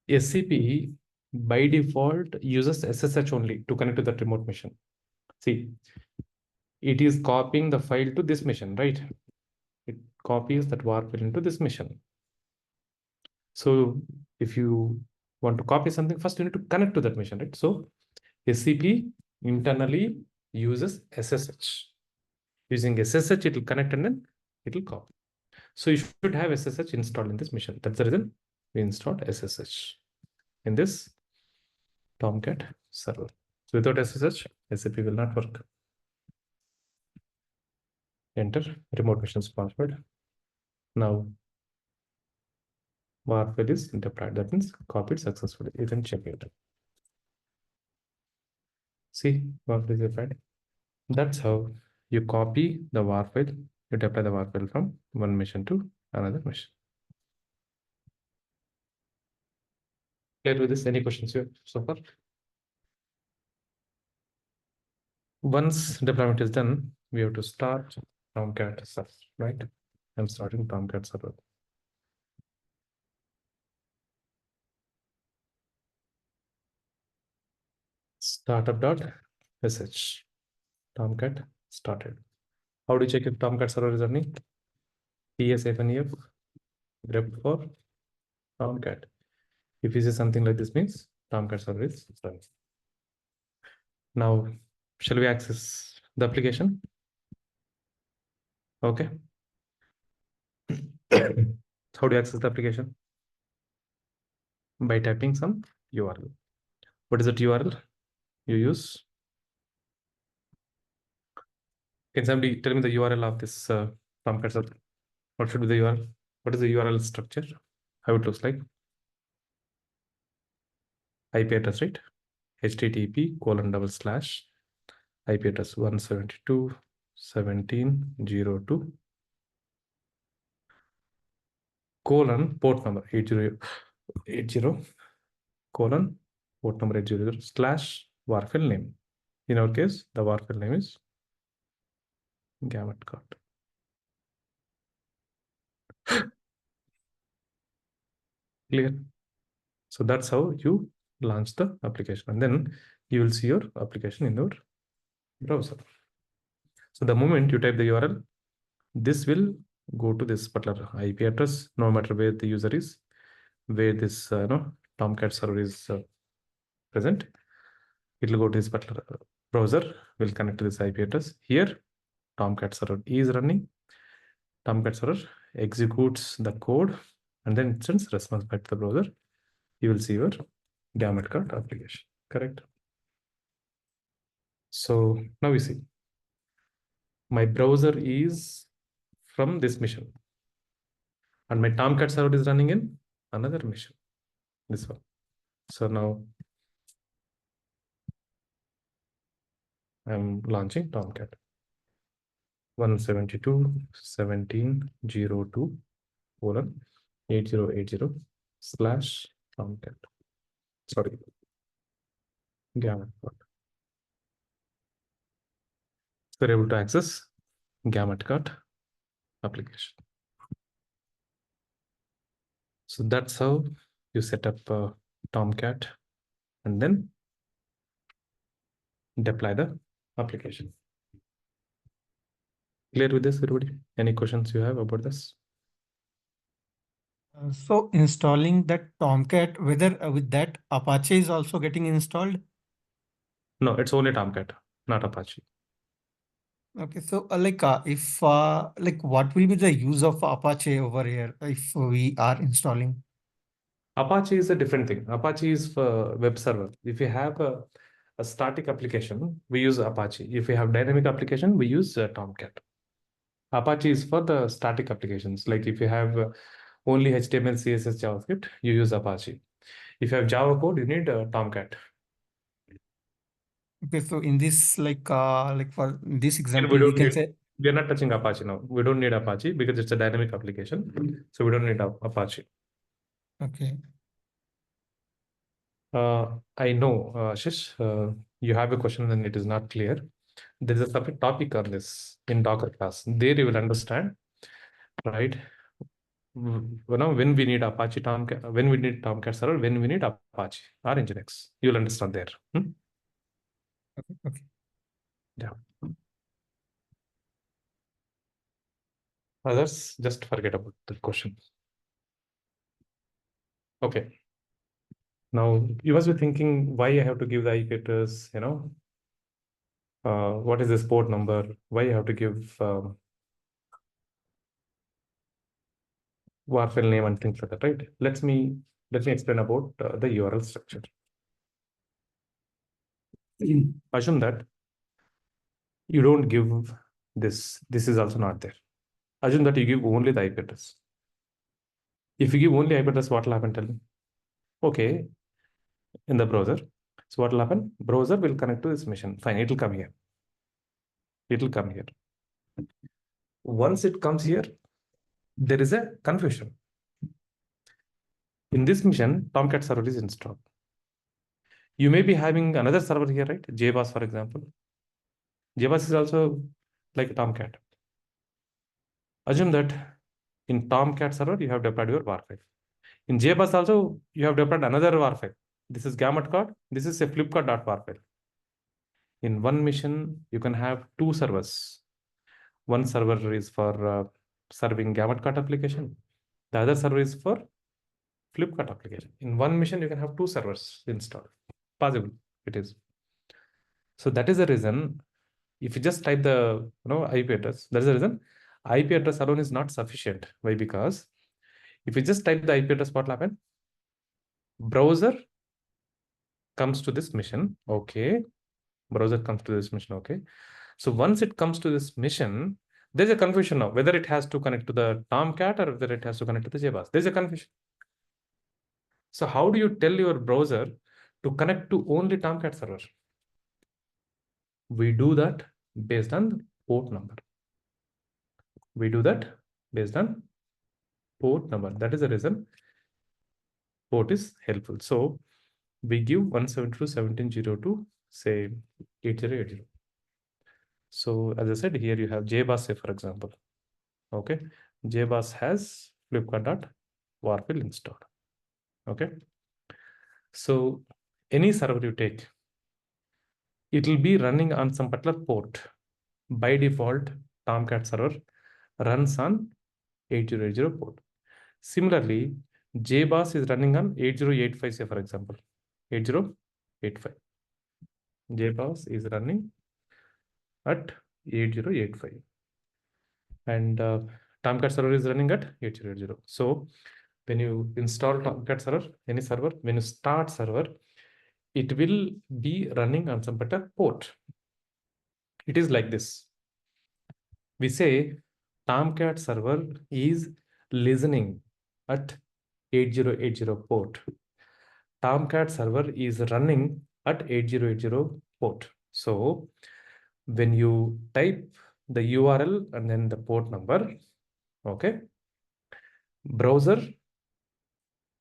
SCP by default uses SSH only to connect to the remote machine. See, it is copying the file to this machine, right? copies that var file into this mission. So if you want to copy something, first you need to connect to that mission, right? So SCP internally uses SSH. Using SSH, it will connect and then it will copy. So you should have SSH installed in this mission. That's the reason we installed SSH in this Tomcat server. So without SSH, SCP will not work. Enter remote missions password. Now var file is deployed. That means copied successfully. You can check it. See, var file is deployed. That's how you copy the var file. You deploy the var file from one mission to another mission. Clear with this? Any questions here so far? Once deployment is done, we have to start Tomcat server, right? I'm starting Tomcat server. Startup.sh. Tomcat started. How do you check if Tomcat server is running? ts-f grep for Tomcat. If you see something like this, means Tomcat server is running. Now, shall we access the application? Okay. How do you access the application? By typing some URL. What is that URL you use? Can somebody tell me the URL of this Tomcat server? What should be the URL? What is the URL structure? How it looks like? IP address, right? http:// IP address 172.17.02 port number 8080 port number 800 / var file name. In our case, the var file name is gamut.cart. Clear? So that's how you launch the application, and then you will see your application in your browser. So the moment you type the URL, this will go to this particular IP address, no matter where the user is, where this Tomcat server is present. It will go to this particular browser, will connect to this IP address. Here, Tomcat server is running. Tomcat server executes the code and then it sends response back to the browser. You will see your gamut.cart application, correct? So now we see my browser is from this mission and my Tomcat server is running in another mission, this one. So now I'm launching Tomcat 172.17.02:8080/Tomcat. Sorry, gamut.cart. So we're able to access gamut.cart application. So that's how you set up Tomcat and then deploy the application. Clear with this, everybody? Any questions you have about this? So installing that Tomcat, whether with that Apache is also getting installed? No, it's only Tomcat, not Apache. Okay, so if what will be the use of Apache over here if we are installing? Apache is a different thing. Apache is for web server. If you have a static application, we use Apache. If you have dynamic application, we use Tomcat. Apache is for the static applications. Like if you have only HTML, CSS, JavaScript, you use Apache. If you have Java code, you need Tomcat. Okay, so in this for this And example, we can say we are not touching Apache now. We don't need Apache because it's a dynamic application. So we don't need Apache. okay. I know, Shish, you have a question and it is not clear. There is a separate topic on this in Docker class. There you will understand, right? When we need Apache Tomcat, when we need Tomcat server, when we need Apache or Nginx, you'll understand there. Okay. Yeah. Others, just forget about the question. Okay. Now you must be thinking why I have to give the IP address, what is this port number? Why I have to give warfare name and things like that, right? Let me explain about the URL structure. Assume that you don't give this. This is also not there. Assume that you give only the IP address. If you give only IP address, what will happen? Tell me. Okay, in the browser. So what will happen? Browser will connect to this machine. Fine, it will come here. It will come here. Once it comes here, there is a confusion. In this mission, Tomcat server is installed. You may be having another server here, right? JBoss, for example. JBoss is also like Tomcat. Assume that in Tomcat server, you have deployed your war file. In JBoss also, you have deployed another war file. This is gamut card. This is a flipkart.war file. In one mission, you can have two servers. One server is for serving gamut card application. The other server is for flipkart application. In one mission, you can have two servers installed. Possible, it is. So that is the reason. If you just type the IP address, that is the reason. IP address alone is not sufficient. Why? Because if you just type the IP address, what will happen? Browser comes to this mission. Okay. Browser comes to this mission. Okay. So once it comes to this mission, there's a confusion now whether it has to connect to the Tomcat or whether it has to connect to the JBoss. There's a confusion. So how do you tell your browser to connect to only Tomcat server? We do that based on port number. We do that based on port number. That is the reason port is helpful. So we give 172.17.02, say 8080. So as I said, here you have JBoss, say for example. Okay, JBoss has flipkart.warfile installed. Okay, so any server you take, it will be running on some particular port. By default, Tomcat server runs on 8080 port. Similarly, JBoss is running on 8085, say for example, 8085. JBoss is running at 8085. And Tomcat server is running at 8080. So when you install Tomcat server, any server, when you start server, it will be running on some particular port. It is like this. We say Tomcat server is listening at 8080 port. Tomcat server is running at 8080 port. So when you type the URL and then the port number, okay, browser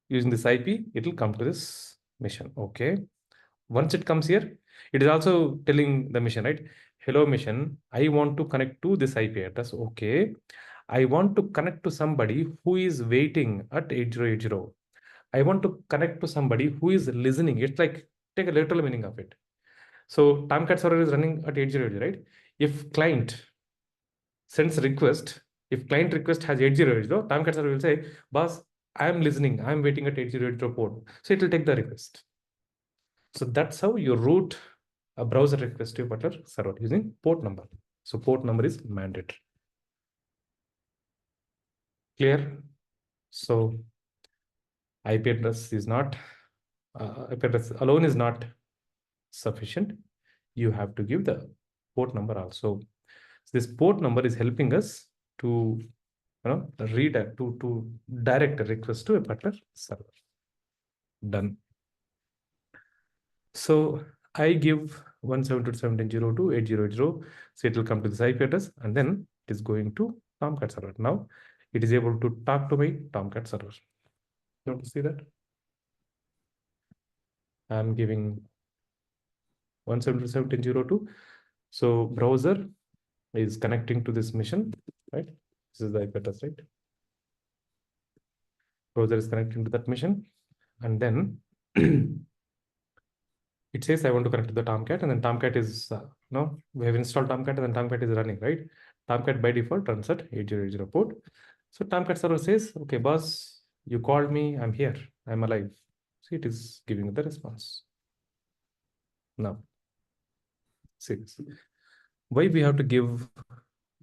using this IP, it will come to this mission. Okay. Once it comes here, it is also telling the mission, right? Hello mission, I want to connect to this IP address. Okay. I want to connect to somebody who is waiting at 8080. I want to connect to somebody who is listening. It's like, take a literal meaning of it. So Tomcat server is running at 8080, right? If client sends request, if client request has 8080, Tomcat server will say, boss, I am listening. I am waiting at 8080 port. So it will take the request. So that's how you route a browser request to a particular server using port number. So port number is mandatory. Clear? So IP address is not, IP address alone is not sufficient. You have to give the port number also. So this port number is helping us to to direct a request to a particular server. Done. So I give 172.17.02.8080. So it will come to this IP address and then it is going to Tomcat server. Now it is able to talk to my Tomcat server. You want to see that? I'm giving 172.17.02. So browser is connecting to this mission, right? This is the IP address, right? Browser is connecting to that mission, and then it it says I want to connect to the Tomcat, and then Tomcat is no, we have installed Tomcat, and then Tomcat is running, right? Tomcat by default runs at 8080 port. So Tomcat server says, okay, boss, you called me, I'm here, I'm alive. See, it is giving the response. Now, see this. Why we have to give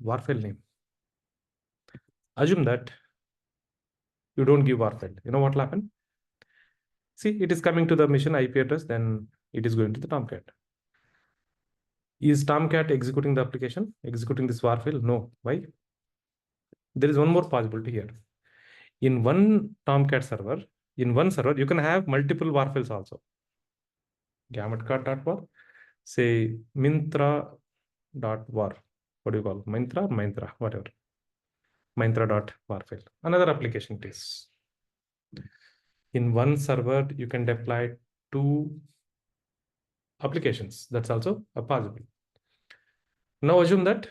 var file name? Assume that you don't give var file. You know what will happen? See, it is coming to the mission IP address, then it is going to the Tomcat. Is Tomcat executing the application, executing this var file? No. Why? There is one more possibility here. In one Tomcat server, in one server, you can have multiple var files also. Gametcart.var, say mintra.var. What do you call Mintra, whatever. Mintra.var file. Another application it is. In one server, you can deploy 2 applications. That's also a possible. Now assume that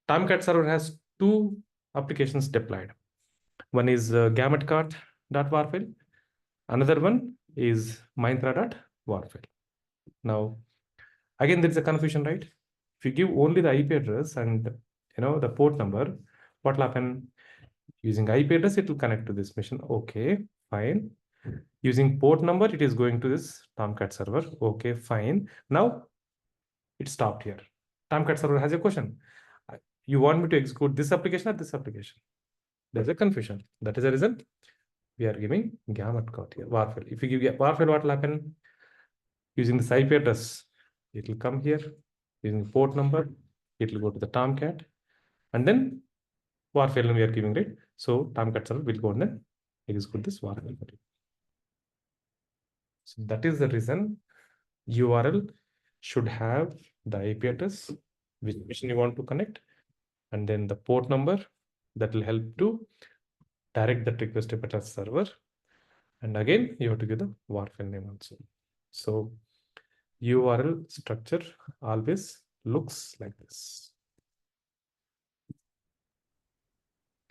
Tomcat server has 2 applications deployed. One is gametcart.var file. Another one is mintra.var file. Now, again, there is a confusion, right? If you give only the IP address and the port number, what will happen? Using IP address, it will connect to this machine. Okay, fine. Using port number, it is going to this Tomcat server. Okay, fine. Now it stopped here. Tomcat server has a question. You want me to execute this application or this application? There's a confusion. That is the reason we are giving gametcart here, var file. If you give var file, what will happen? Using this IP address, it will come here. Using port number, it will go to the Tomcat. And then var file we are giving, right? So Tomcat server will go and then execute this var file. So that is the reason URL should have the IP address, which machine you want to connect, and then the port number that will help to direct that request to the server. And again, you have to give the var file name also. So URL structure always looks like this.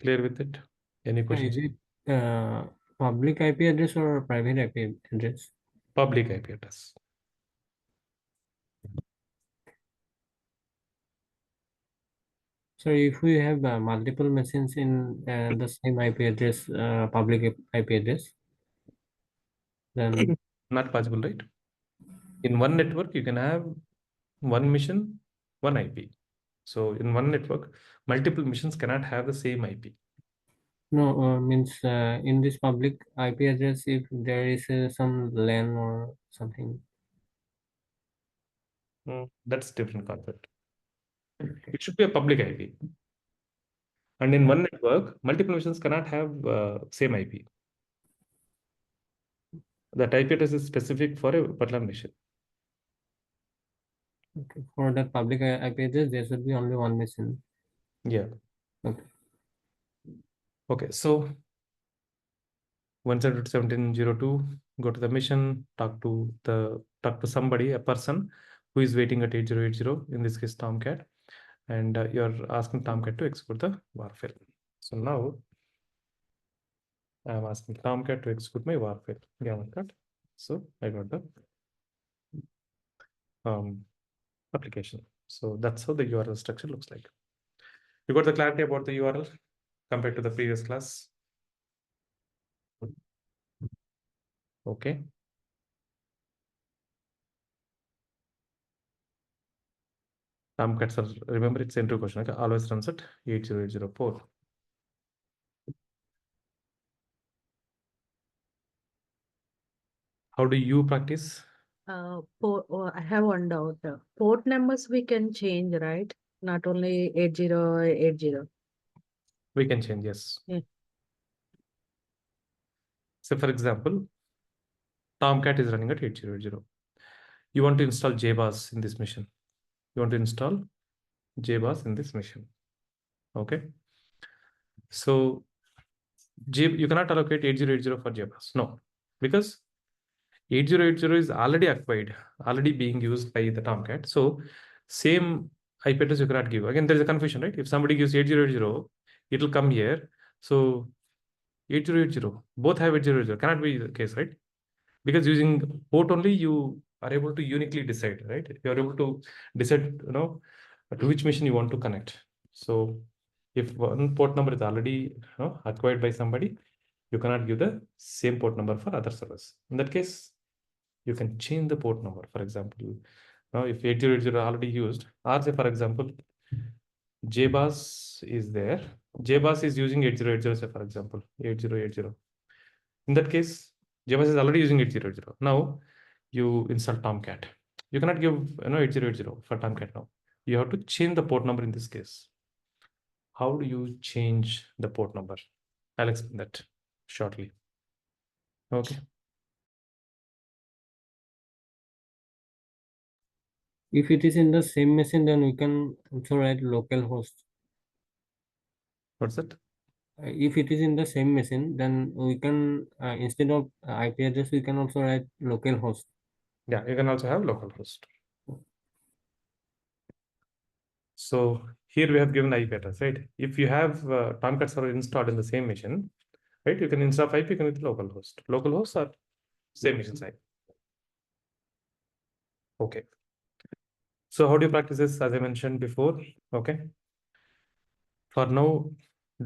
Clear with it? Any questions? Is it public IP address or private IP address? Public IP address. So if we have multiple machines in the same IP address, public IP address, then Not possible, right? In one network, you can have one mission, one IP. So in one network, multiple missions cannot have the same IP. no means in this public IP address, if there is some LAN or something. That's different concept. It should be a public IP. And in one network, multiple missions cannot have same IP. That IP address is specific for a particular mission. Okay. For that public IP address, there should be only one machine. Yeah. Okay. Okay, so 172.17.02, go to the mission, talk to somebody, a person who is waiting at 8080, in this case Tomcat, and you're asking Tomcat to execute the var file. So now I'm asking Tomcat to execute my var file, gametcart. So I got the application. So that's how the URL structure looks like. You got the clarity about the URL compared to the previous class? Okay. Tomcat, sir, remember it's entry question. Okay, always runs at 8080 port. How do you practice? I have one doubt. Port numbers we can change, right? Not only 8080. We can change, yes. Yeah. So for example, Tomcat is running at 8080. You want to install JBoss in this mission. You want to install JBoss in this mission. Okay. So you cannot allocate 8080 for JBoss. No, because 8080 is already acquired, already being used by the Tomcat. So same IP address you cannot give. Again, there is a confusion, right? If somebody gives 8080, it will come here. So 8080, both have 8080, cannot be the case, right? Because using port only, you are able to uniquely decide, right? You're able to decide, to which machine you want to connect. So if one port number is already acquired by somebody, you cannot give the same port number for other servers. In that case, you can change the port number. For example, now if 8080 already used, or say for example, JBoss is there. JBoss is using 8080, say for example, 8080. In that case, JBoss is already using 8080. Now you install Tomcat. You cannot give 8080 for Tomcat now. You have to change the port number in this case. How do you change the port number? I'll explain that shortly. Okay. If it is in the same machine, then we can also write localhost. What's that? If it is in the same machine, then we can instead of IP address, we can also write localhost. Yeah, you can also have localhost. So here we have given IP address, right? If you have Tomcat server installed in the same machine, right? You can install IP, you can with localhost. Localhost are same machine side. Okay. So how do you practice this? As I mentioned before, okay. For now,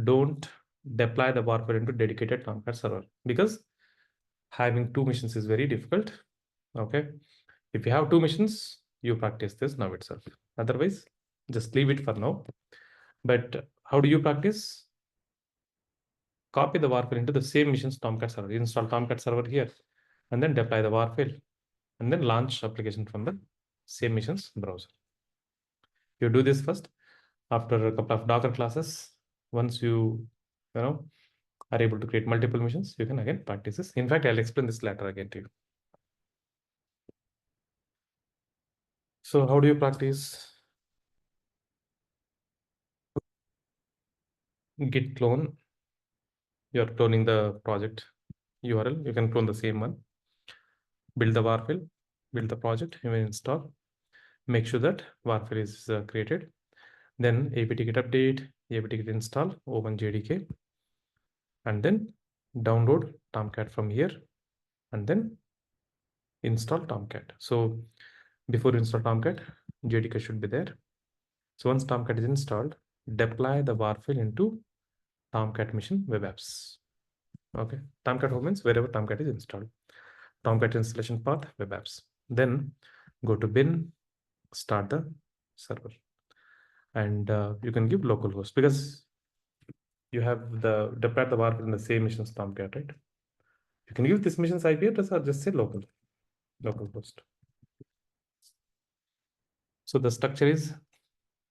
don't deploy the warfare into dedicated Tomcat server because having two machines is very difficult. Okay. If you have two machines, you practice this now itself. Otherwise, just leave it for now. But how do you practice? Copy the war file into the same machine's Tomcat server. Install Tomcat server here, and then deploy the war file, and then launch application from the same machine's browser. You do this first. After a couple of Docker classes, once you are able to create multiple machines, you can again practice this. In fact, I'll explain this later again to you. So how do you practice? Git clone. You're cloning the project URL. You can clone the same one. Build the war file, build the project, you will install. Make sure that war file is created. Then apt get update, apt get install, open JDK, and then download Tomcat from here, and then install Tomcat. So before you install Tomcat, JDK should be there. So once Tomcat is installed, deploy the war file into Tomcat machine web apps. Okay, Tomcat home means wherever Tomcat is installed. Tomcat installation path web apps. Then go to bin, start the server, and you can give localhost because you have the deploy the war in the same missions Tomcat, right? You can give this mission's IP address or just say localhost. So the structure is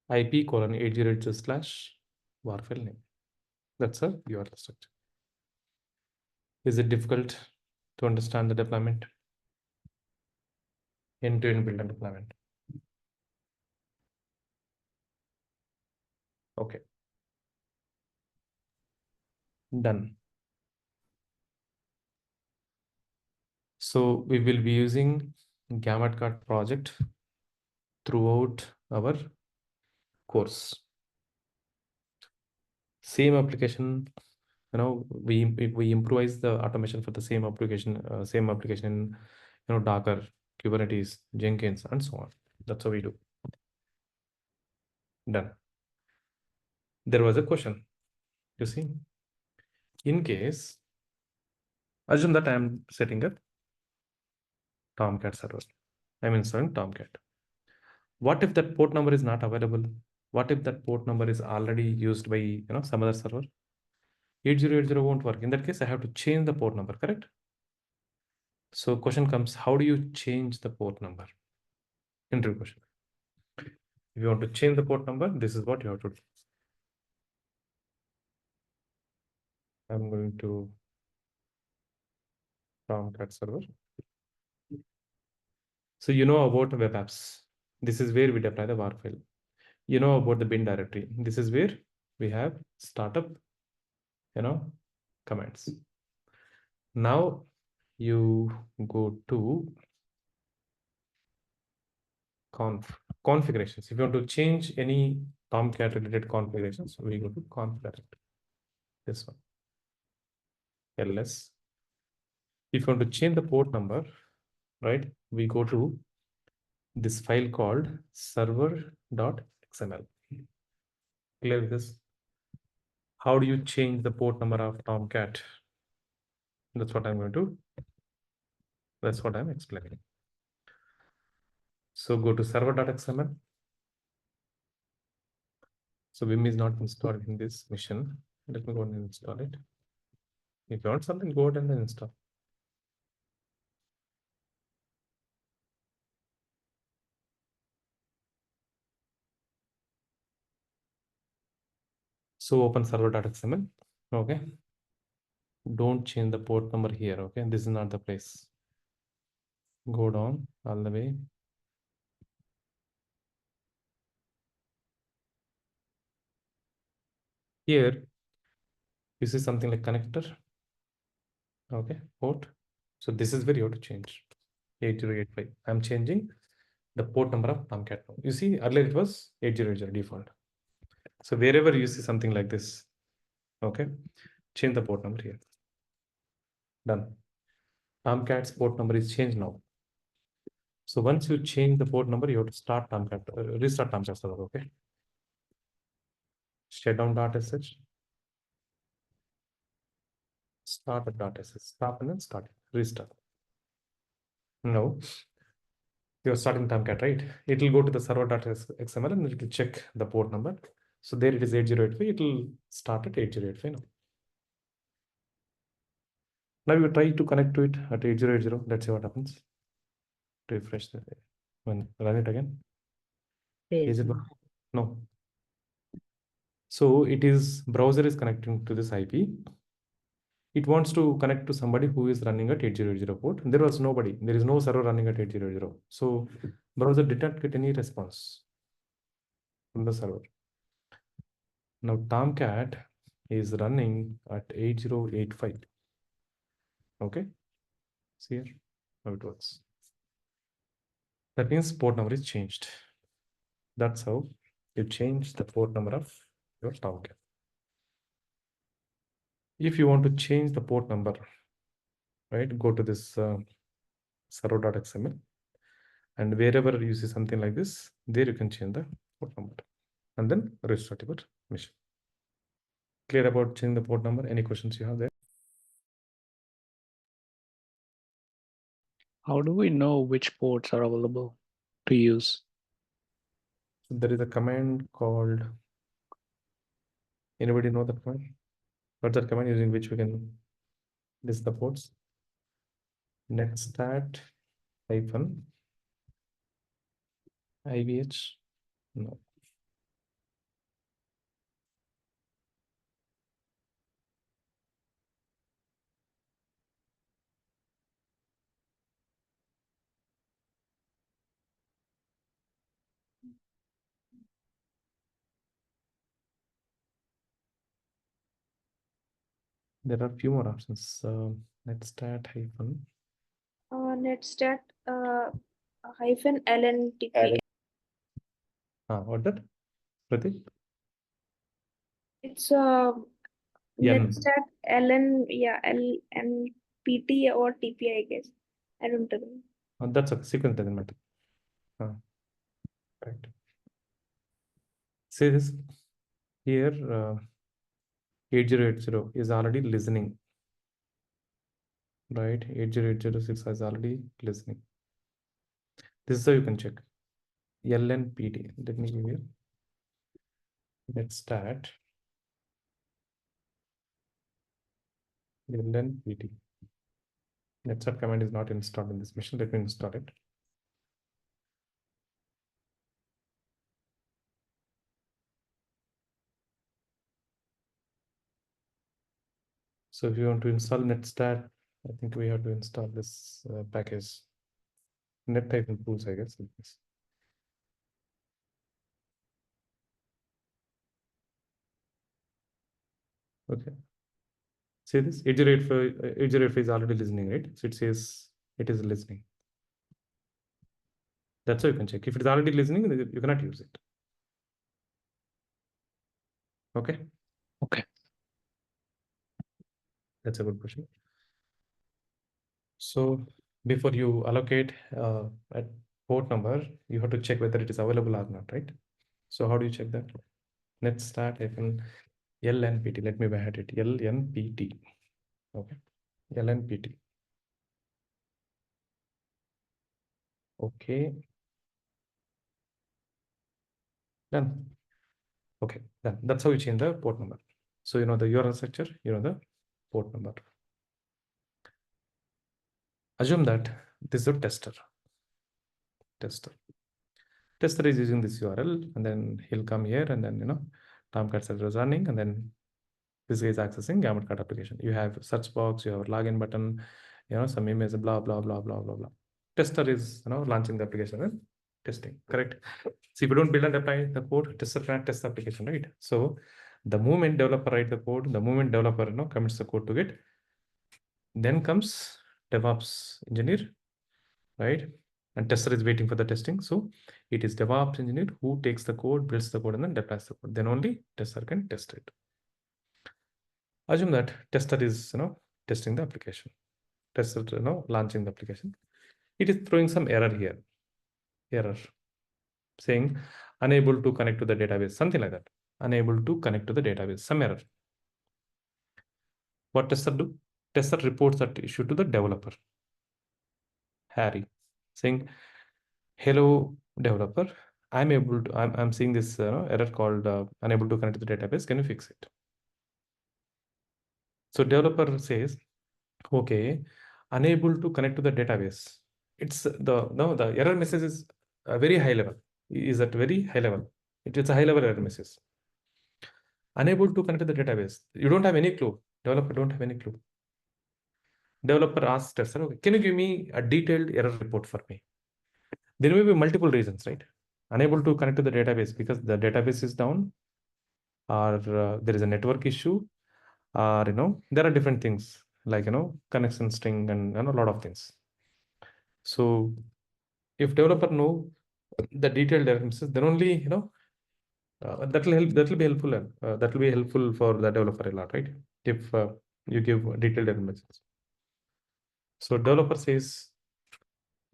IP:802/ war file name. That's a URL structure. Is it difficult to understand the deployment? End-to-end build and deployment. Okay. Done. So we will be using Gamut Card project throughout our course. Same application, we improvise the automation for the same application in Docker, Kubernetes, Jenkins, and so on. That's how we do. Done. There was a question. You see, in case, assume that I am setting up Tomcat server. I'm installing Tomcat. What if that port number is not available? What if that port number is already used by some other server? 8080 won't work. In that case, I have to change the port number, correct? So question comes, how do you change the port number? Interview question. If you want to change the port number, this is what you have to do. I'm going to Tomcat server. So you know about web apps. This is where we deploy the war file. You know about the bin directory. This is where we have startup, commands. Now you go to configurations. If you want to change any Tomcat related configurations, we go to conf directory. This one. LS. If you want to change the port number, right? We go to this file called server.xml. Clear with this? How do you change the port number of Tomcat? That's what I'm explaining. So go to server.xml. So Vim is not installed in this machine. Let me go and install it. If you want something, go ahead and install. So open server.xml. Okay. Don't change the port number here. Okay. This is not the place. Go down all the way. Here, you see something like connector. Okay. Port. So this is where you have to change 8085. I'm changing the port number of Tomcat. You see, earlier it was 8080 default. So wherever you see something like this, okay, change the port number here. Done. Tomcat's port number is changed now. So once you change the port number, you have to start Tomcat, restart Tomcat server. Okay. Shutdown.sh. Start the .sh. Stop and then start it. Restart. No. You're starting Tomcat, right? It will go to the server.xml and it will check the port number. So there it is 8085. It will start at 8085 now. Now you try to connect to it at 8080. Let's see what happens. Refresh the when run it again. Is it no? So it is browser is connecting to this IP. It wants to connect to somebody who is running at 8080 port. There was nobody. There is no server running at 8080. So browser did not get any response from the server. Now Tomcat is running at 8085. Okay. See here how it works. That means port number is changed. That's how you change the port number of your Tomcat. If you want to change the port number, right, go to this server.xml, and wherever you see something like this, there you can change the port number and then restart your machine. Clear about changing the port number? Any questions you have there? How do we know which ports are available to use? So there is a command called, anybody know that command? What's that command using which we can list the ports? Netstat hyphen IVH. No. There are few more options. Netstat hyphen. Netstat hyphen LNTP. What that? Pratik? It's N. Netstat LN, yeah, LNPT or TP, I guess. I don't know. That's a sequence doesn't matter. Right. Say this here. 8080 is already listening. Right, 80806 is already listening. This is how you can check. LNPT. Let me give you. Let's start. LNPT. Netstat command is not installed in this machine. Let me install it. So if you want to install Netstat, I think we have to install this package. Net-tools, I guess. Okay. See this 8085 is already listening, right? So it says it is listening. That's how you can check. If it is already listening, you cannot use it. Okay. Okay. That's a good question. So before you allocate at port number, you have to check whether it is available or not, right? So how do you check that? Let's start LNPT. Let me write it LNPT. Okay, LNPT. Okay, done. Okay, done. That's how you change the port number. So you know the URL structure, you know the port number. Assume that this is a tester. Tester is using this URL, and then he'll come here, and then Tomcat server is running, and then this guy is accessing Gamut Card application. You have search box, you have a login button, some image, blah blah blah blah blah blah. Tester is launching the application and testing. Correct. So if you don't build and apply the code, tester cannot test the application, right? So the moment developer write the code, the moment developer commits the code to Git, then comes DevOps engineer, right? And tester is waiting for the testing. So it is DevOps engineer who takes the code, builds the code, and then deploys the code. Then only tester can test it. Assume that tester is testing the application. Tester launching the application. It is throwing some error here. Error saying unable to connect to the database, something like that. Unable to connect to the database, some error. What tester do? Tester reports that issue to the developer, Harry, saying, hello developer, I'm seeing this error called unable to connect to the database. Can you fix it? So developer says, okay, unable to connect to the database. It's the error message is a very high level. Is at very high level. It's a high level error message. Unable to connect to the database. You don't have any clue. Developer don't have any clue. Developer asks tester, okay, can you give me a detailed error report for me? There may be multiple reasons, right? Unable to connect to the database because the database is down, or there is a network issue, or there are different things like connection string and a lot of things. So if developer know the detailed error message, then only that will help. That will be helpful. That will be helpful for the developer a lot, right? If you give detailed error message. So developer says,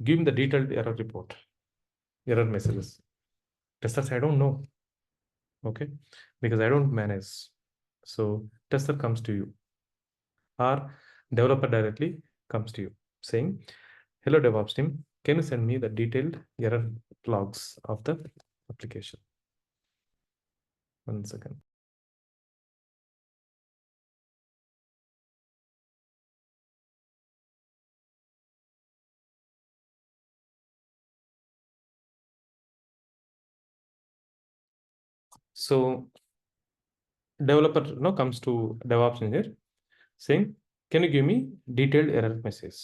give me the detailed error report, error messages. Tester says, I don't know. Okay, because I don't manage. So tester comes to you, or developer directly comes to you saying, hello DevOps team, can you send me the detailed error logs of the application? 1 second. So developer comes to DevOps engineer saying, can you give me detailed error message?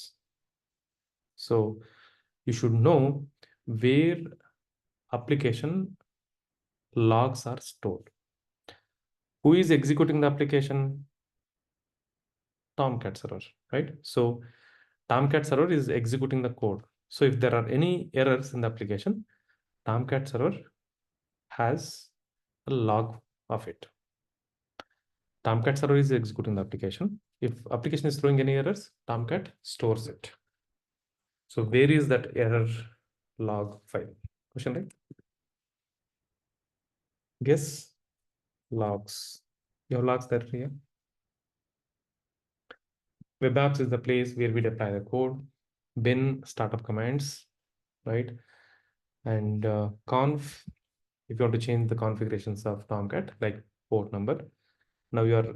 So you should know where application logs are stored. Who is executing the application? Tomcat server, right? So Tomcat server is executing the code. So if there are any errors in the application, Tomcat server has a log of it. Tomcat server is executing the application. If application is throwing any errors, Tomcat stores it. So where is that error log file? Question, right? Guess. Logs. Your logs that here. Web apps is the place where we deploy the code. Bin startup commands, right? And conf, if you want to change the configurations of Tomcat, like port number. Now you are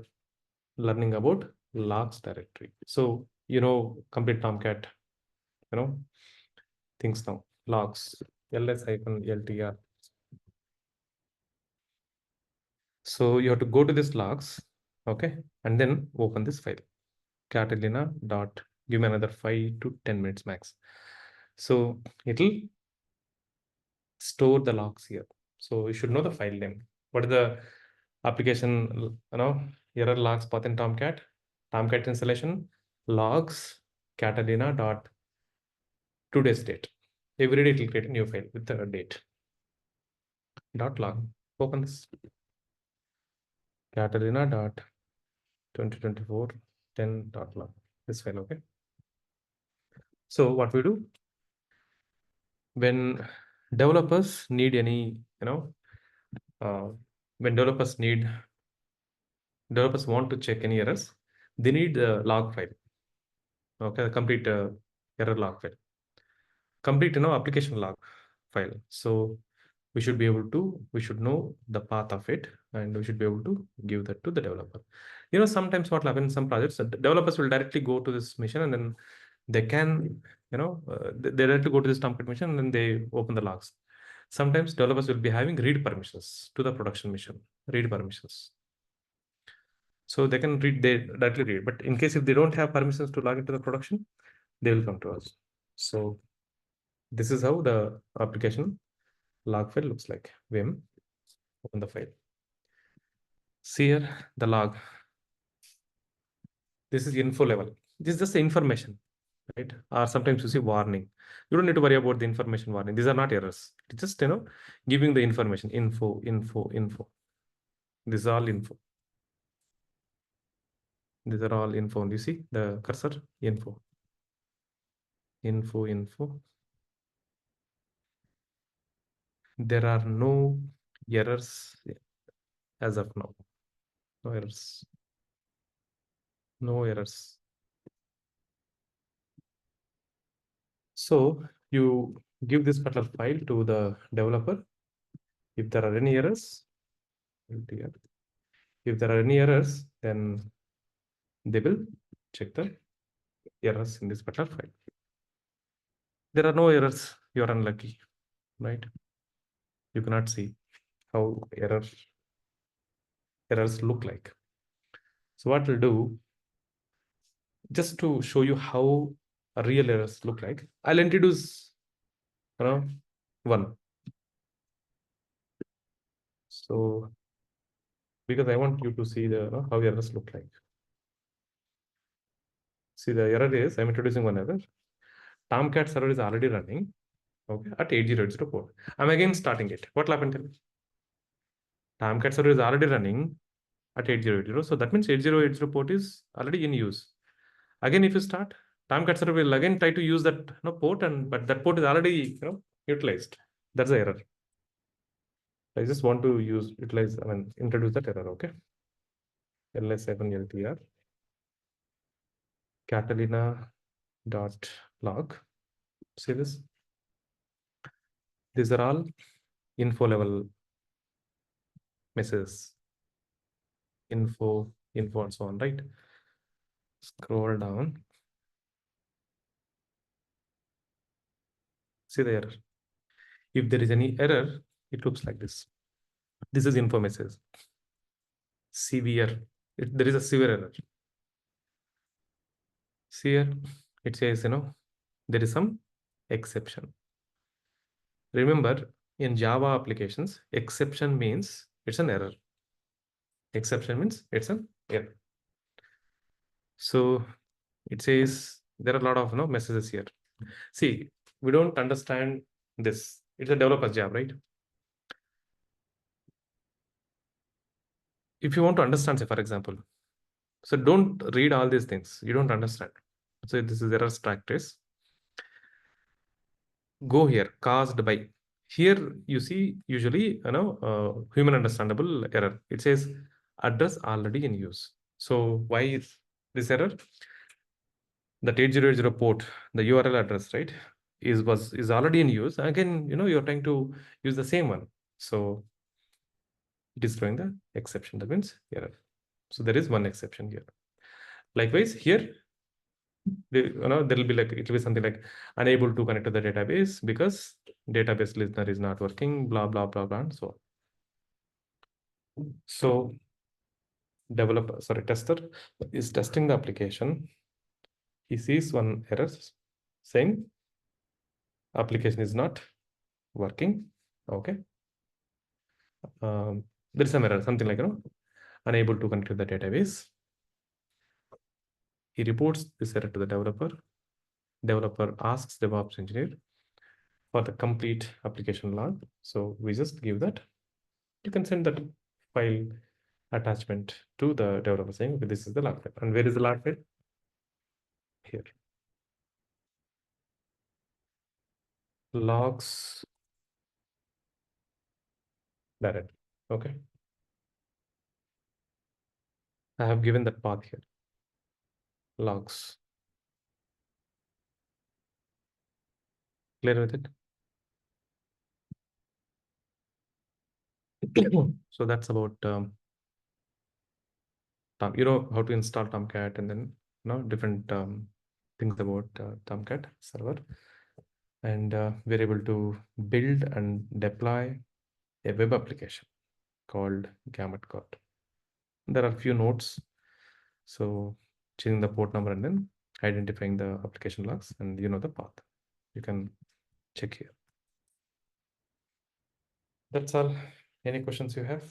learning about logs directory. So complete Tomcat, things now. Logs, ls-ltr. So you have to go to this logs, okay, and then open this file. Catalina dot, give me another 5 to 10 minutes max. So it'll store the logs here. So you should know the file name. What is the application, error logs path in Tomcat? Tomcat installation logs Catalina dot today's date. Every day it will create a new file with the date. Dot log. Open this. Catalina dot 2024 10 dot log. This file, okay. So what we do when developers need any, when developers want to check any errors, they need the log file. Okay, the complete error log file, complete application log file. So we should know the path of it, and we should be able to give that to the developer. Sometimes what happens in some projects, the developers will directly go to this mission, and then they can, they directly go to this Tomcat mission, and then they open the logs. Sometimes developers will be having read permissions to the production mission, read permissions. So they can they directly read, but in case if they don't have permissions to log into the production, they will come to us. So this is how the application log file looks like. Vim, open the file. See here the log. This is info level. This is just the information, right? Or sometimes you see warning. You don't need to worry about the information warning. These are not errors. It's just giving the information. Info. This is all info. These are all info. You see the cursor? Info. There are no errors as of now. No errors. So you give this particular file to the developer. If there are any errors, then they will check the errors in this particular file. There are no errors, you are unlucky, right? You cannot see how errors look like. So what we'll do, just to show you how real errors look like, I'll introduce one. So because I want you to see the how errors look like. See, the error is, I'm introducing one error. Tomcat server is already running, okay, at 8080 port. I'm again starting it. What will happen? Tell me. Tomcat server is already running at 8080. So that means 8080 port is already in use. Again, if you start, Tomcat server will again try to use that port, but that port is already utilized. That's the error. I just want to introduce that error, okay? ls7ltr catalina.log. See this? These are all info level messages. Info and so on, right? Scroll down. See the error. If there is any error, it looks like this. This is info message. Severe. There is a severe error. See here, it says, there is some exception. Remember, in Java applications, exception means it's an error. Exception means it's an error. So it says there are a lot of messages here. See, we don't understand this. It's a developer's job, right? If you want to understand, say, for example, so don't read all these things. You don't understand. So this is error track trace. Go here, caused by. Here you see usually human understandable error. It says address already in use. So why is this error? That 8080 port, the URL address, right, is already in use. Again, you're trying to use the same one. So it is throwing the exception. That means error. So there is one exception here. Likewise, here, there will be it will be something like unable to connect to the database because database listener is not working, blah, blah, blah, blah, and so on. So tester is testing the application. He sees one error saying application is not working. Okay. There is some error, something like unable to connect to the database. He reports this error to the developer. Developer asks DevOps engineer for the complete application log. So we just give that. You can send that file attachment to the developer saying, okay, this is the log file. And where is the log file? Here. logs directory. Okay. I have given that path here. Logs. Clear with it? So that's about you know how to install Tomcat, and then different things about Tomcat server, and we're able to build and deploy a web application called Gamut Code. There are a few nodes, so changing the port number and then identifying the application logs, and the path. You can check here. That's all. Any questions you have?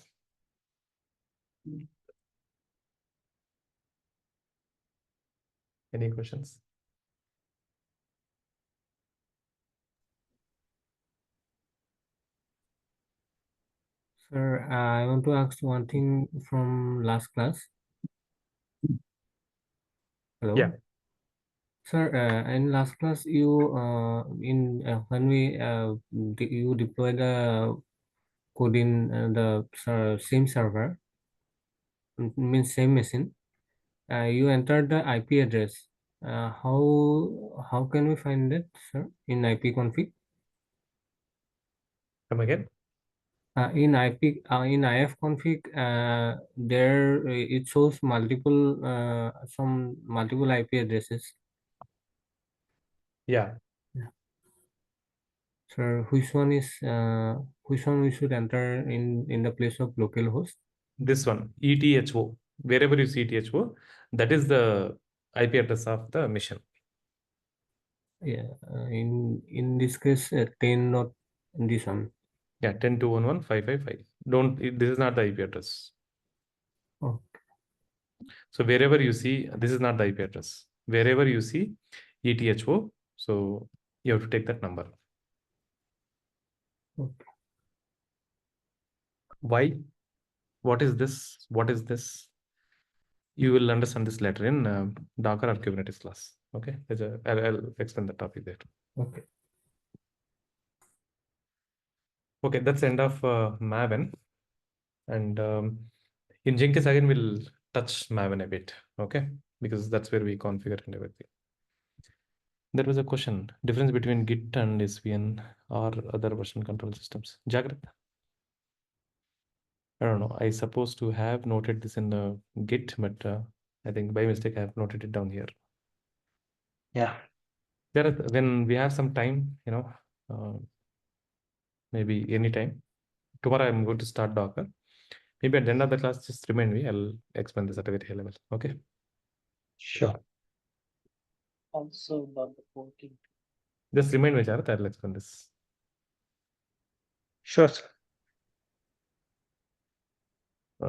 Any questions? Sir, I want to ask one thing from last class. Hello? Yeah. Sir, in last class, you when you deploy the code in the same server, means same machine, you enter the IP address. How can we find it, sir, in IP config? Come again? In IF config, there it shows some multiple IP addresses. Yeah. Sir, which one we should enter in the place of localhost? This one, ETHO. Wherever you see ETHO, that is the IP address of the mission. Yeah, in this case, 10 not this one. Yeah, 10.2.11.555. This is not the IP address. Oh. So wherever you see, this is not the IP address. Wherever you see ETHO, so you have to take that number. Okay. Why? What is this? What is this? You will understand this later in Docker or Kubernetes class. Okay, I'll explain the topic there. Okay. Okay, that's the end of Maven. And in Jenkins again, we'll touch Maven a bit, okay? Because that's where we configure and everything. There was a question, difference between Git and SVN or other version control systems. Jagrat? I don't know. I supposed to have noted this in the Git, but I think by mistake I have noted it down here. Yeah. When we have some time, maybe anytime. Tomorrow I'm going to start Docker. Maybe at the end of the class, just remind me. I'll explain this at a very high level. Okay. Sure. Also about the forking. Just remind me, Jarat. I'll explain this. Sure, sir.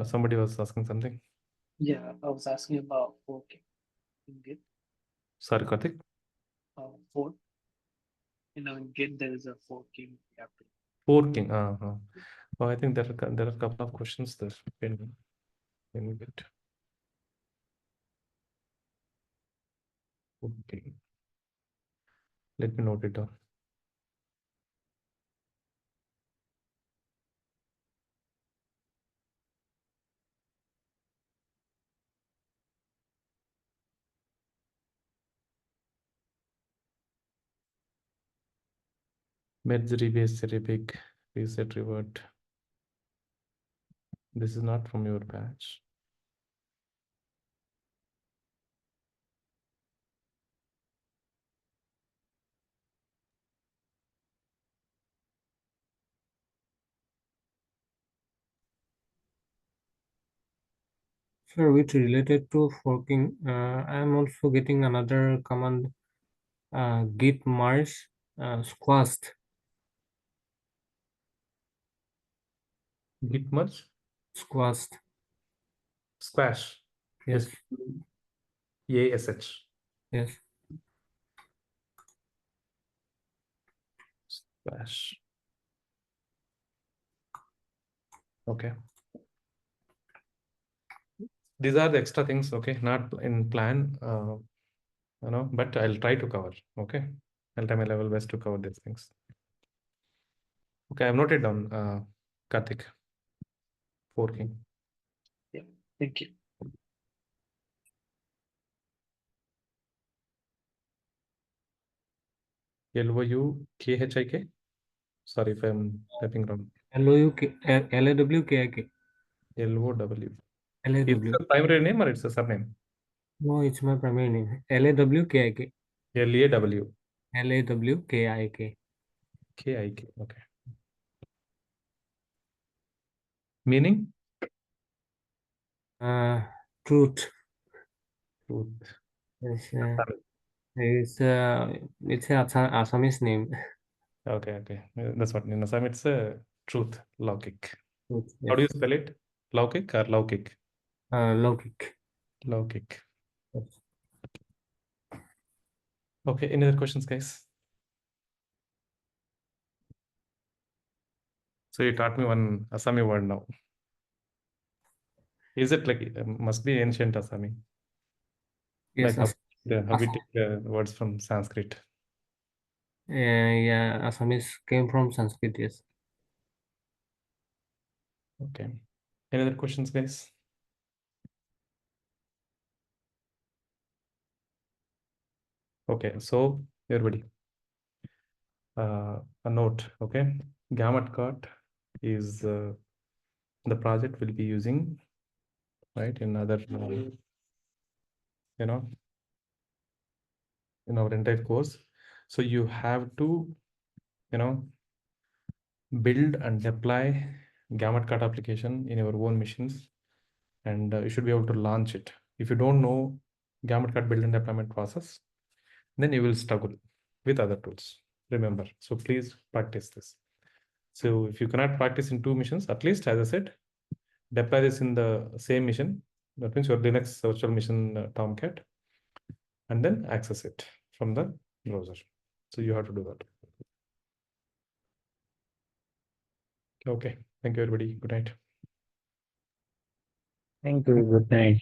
Somebody was asking something. Yeah, I was asking about forking in Git. Sorry, Karthik. Fork. In Git there is a forking. Forking. Oh, I think there are a couple of questions there pending in Git. Okay. Let me note it down. Merge rebase big reset revert. This is not from your batch. Sir, which related to forking, I am also getting another command, git merge squashed. Git merge? Squashed. Squash. Yes. ASH. Yes. Squash. Okay. These are the extra things, okay, not in plan, but I'll try to cover, okay? I'll try my level best to cover these things. Okay, I've noted down, Karthik, forking. Thank you. LOUKHIK. Sorry if I'm typing wrong. LOUKIK. LOW. Is LAW. it a primary name or it's a surname? No, it's my primary name. LAWKIK. LAW. LAWKIK. KIK. Okay. Meaning? Truth. Truth. It's Assamese. it's a Assamese name. Okay. That's what in Assam it's a truth. Laukik. Truth, How do you yes. spell it? Laukik or Laukik? Laukik. Laukik. Yes. Okay. Any other questions, guys? So you taught me one Assami word now. Is it like must be ancient Assami? Yes. Like how we take words from Sanskrit. Yeah, Assamese came from Sanskrit, yes. Okay. Any other questions, guys? Okay, so everybody, a note. Okay, Gamut Cart is the project we'll be using, right? In other, in our entire course. So you have to, build and deploy Gamut Cart application in your own machines, and you should be able to launch it. If you don't know Gamut Cart build and deployment process, then you will struggle with other tools. Remember, so please practice this. So if you cannot practice in two missions, at least, as I said, deploy this in the same mission. That means your Linux virtual machine Tomcat, and then access it from the browser. So you have to do that. Okay. Thank you, everybody. Good night. Thank you. Good night.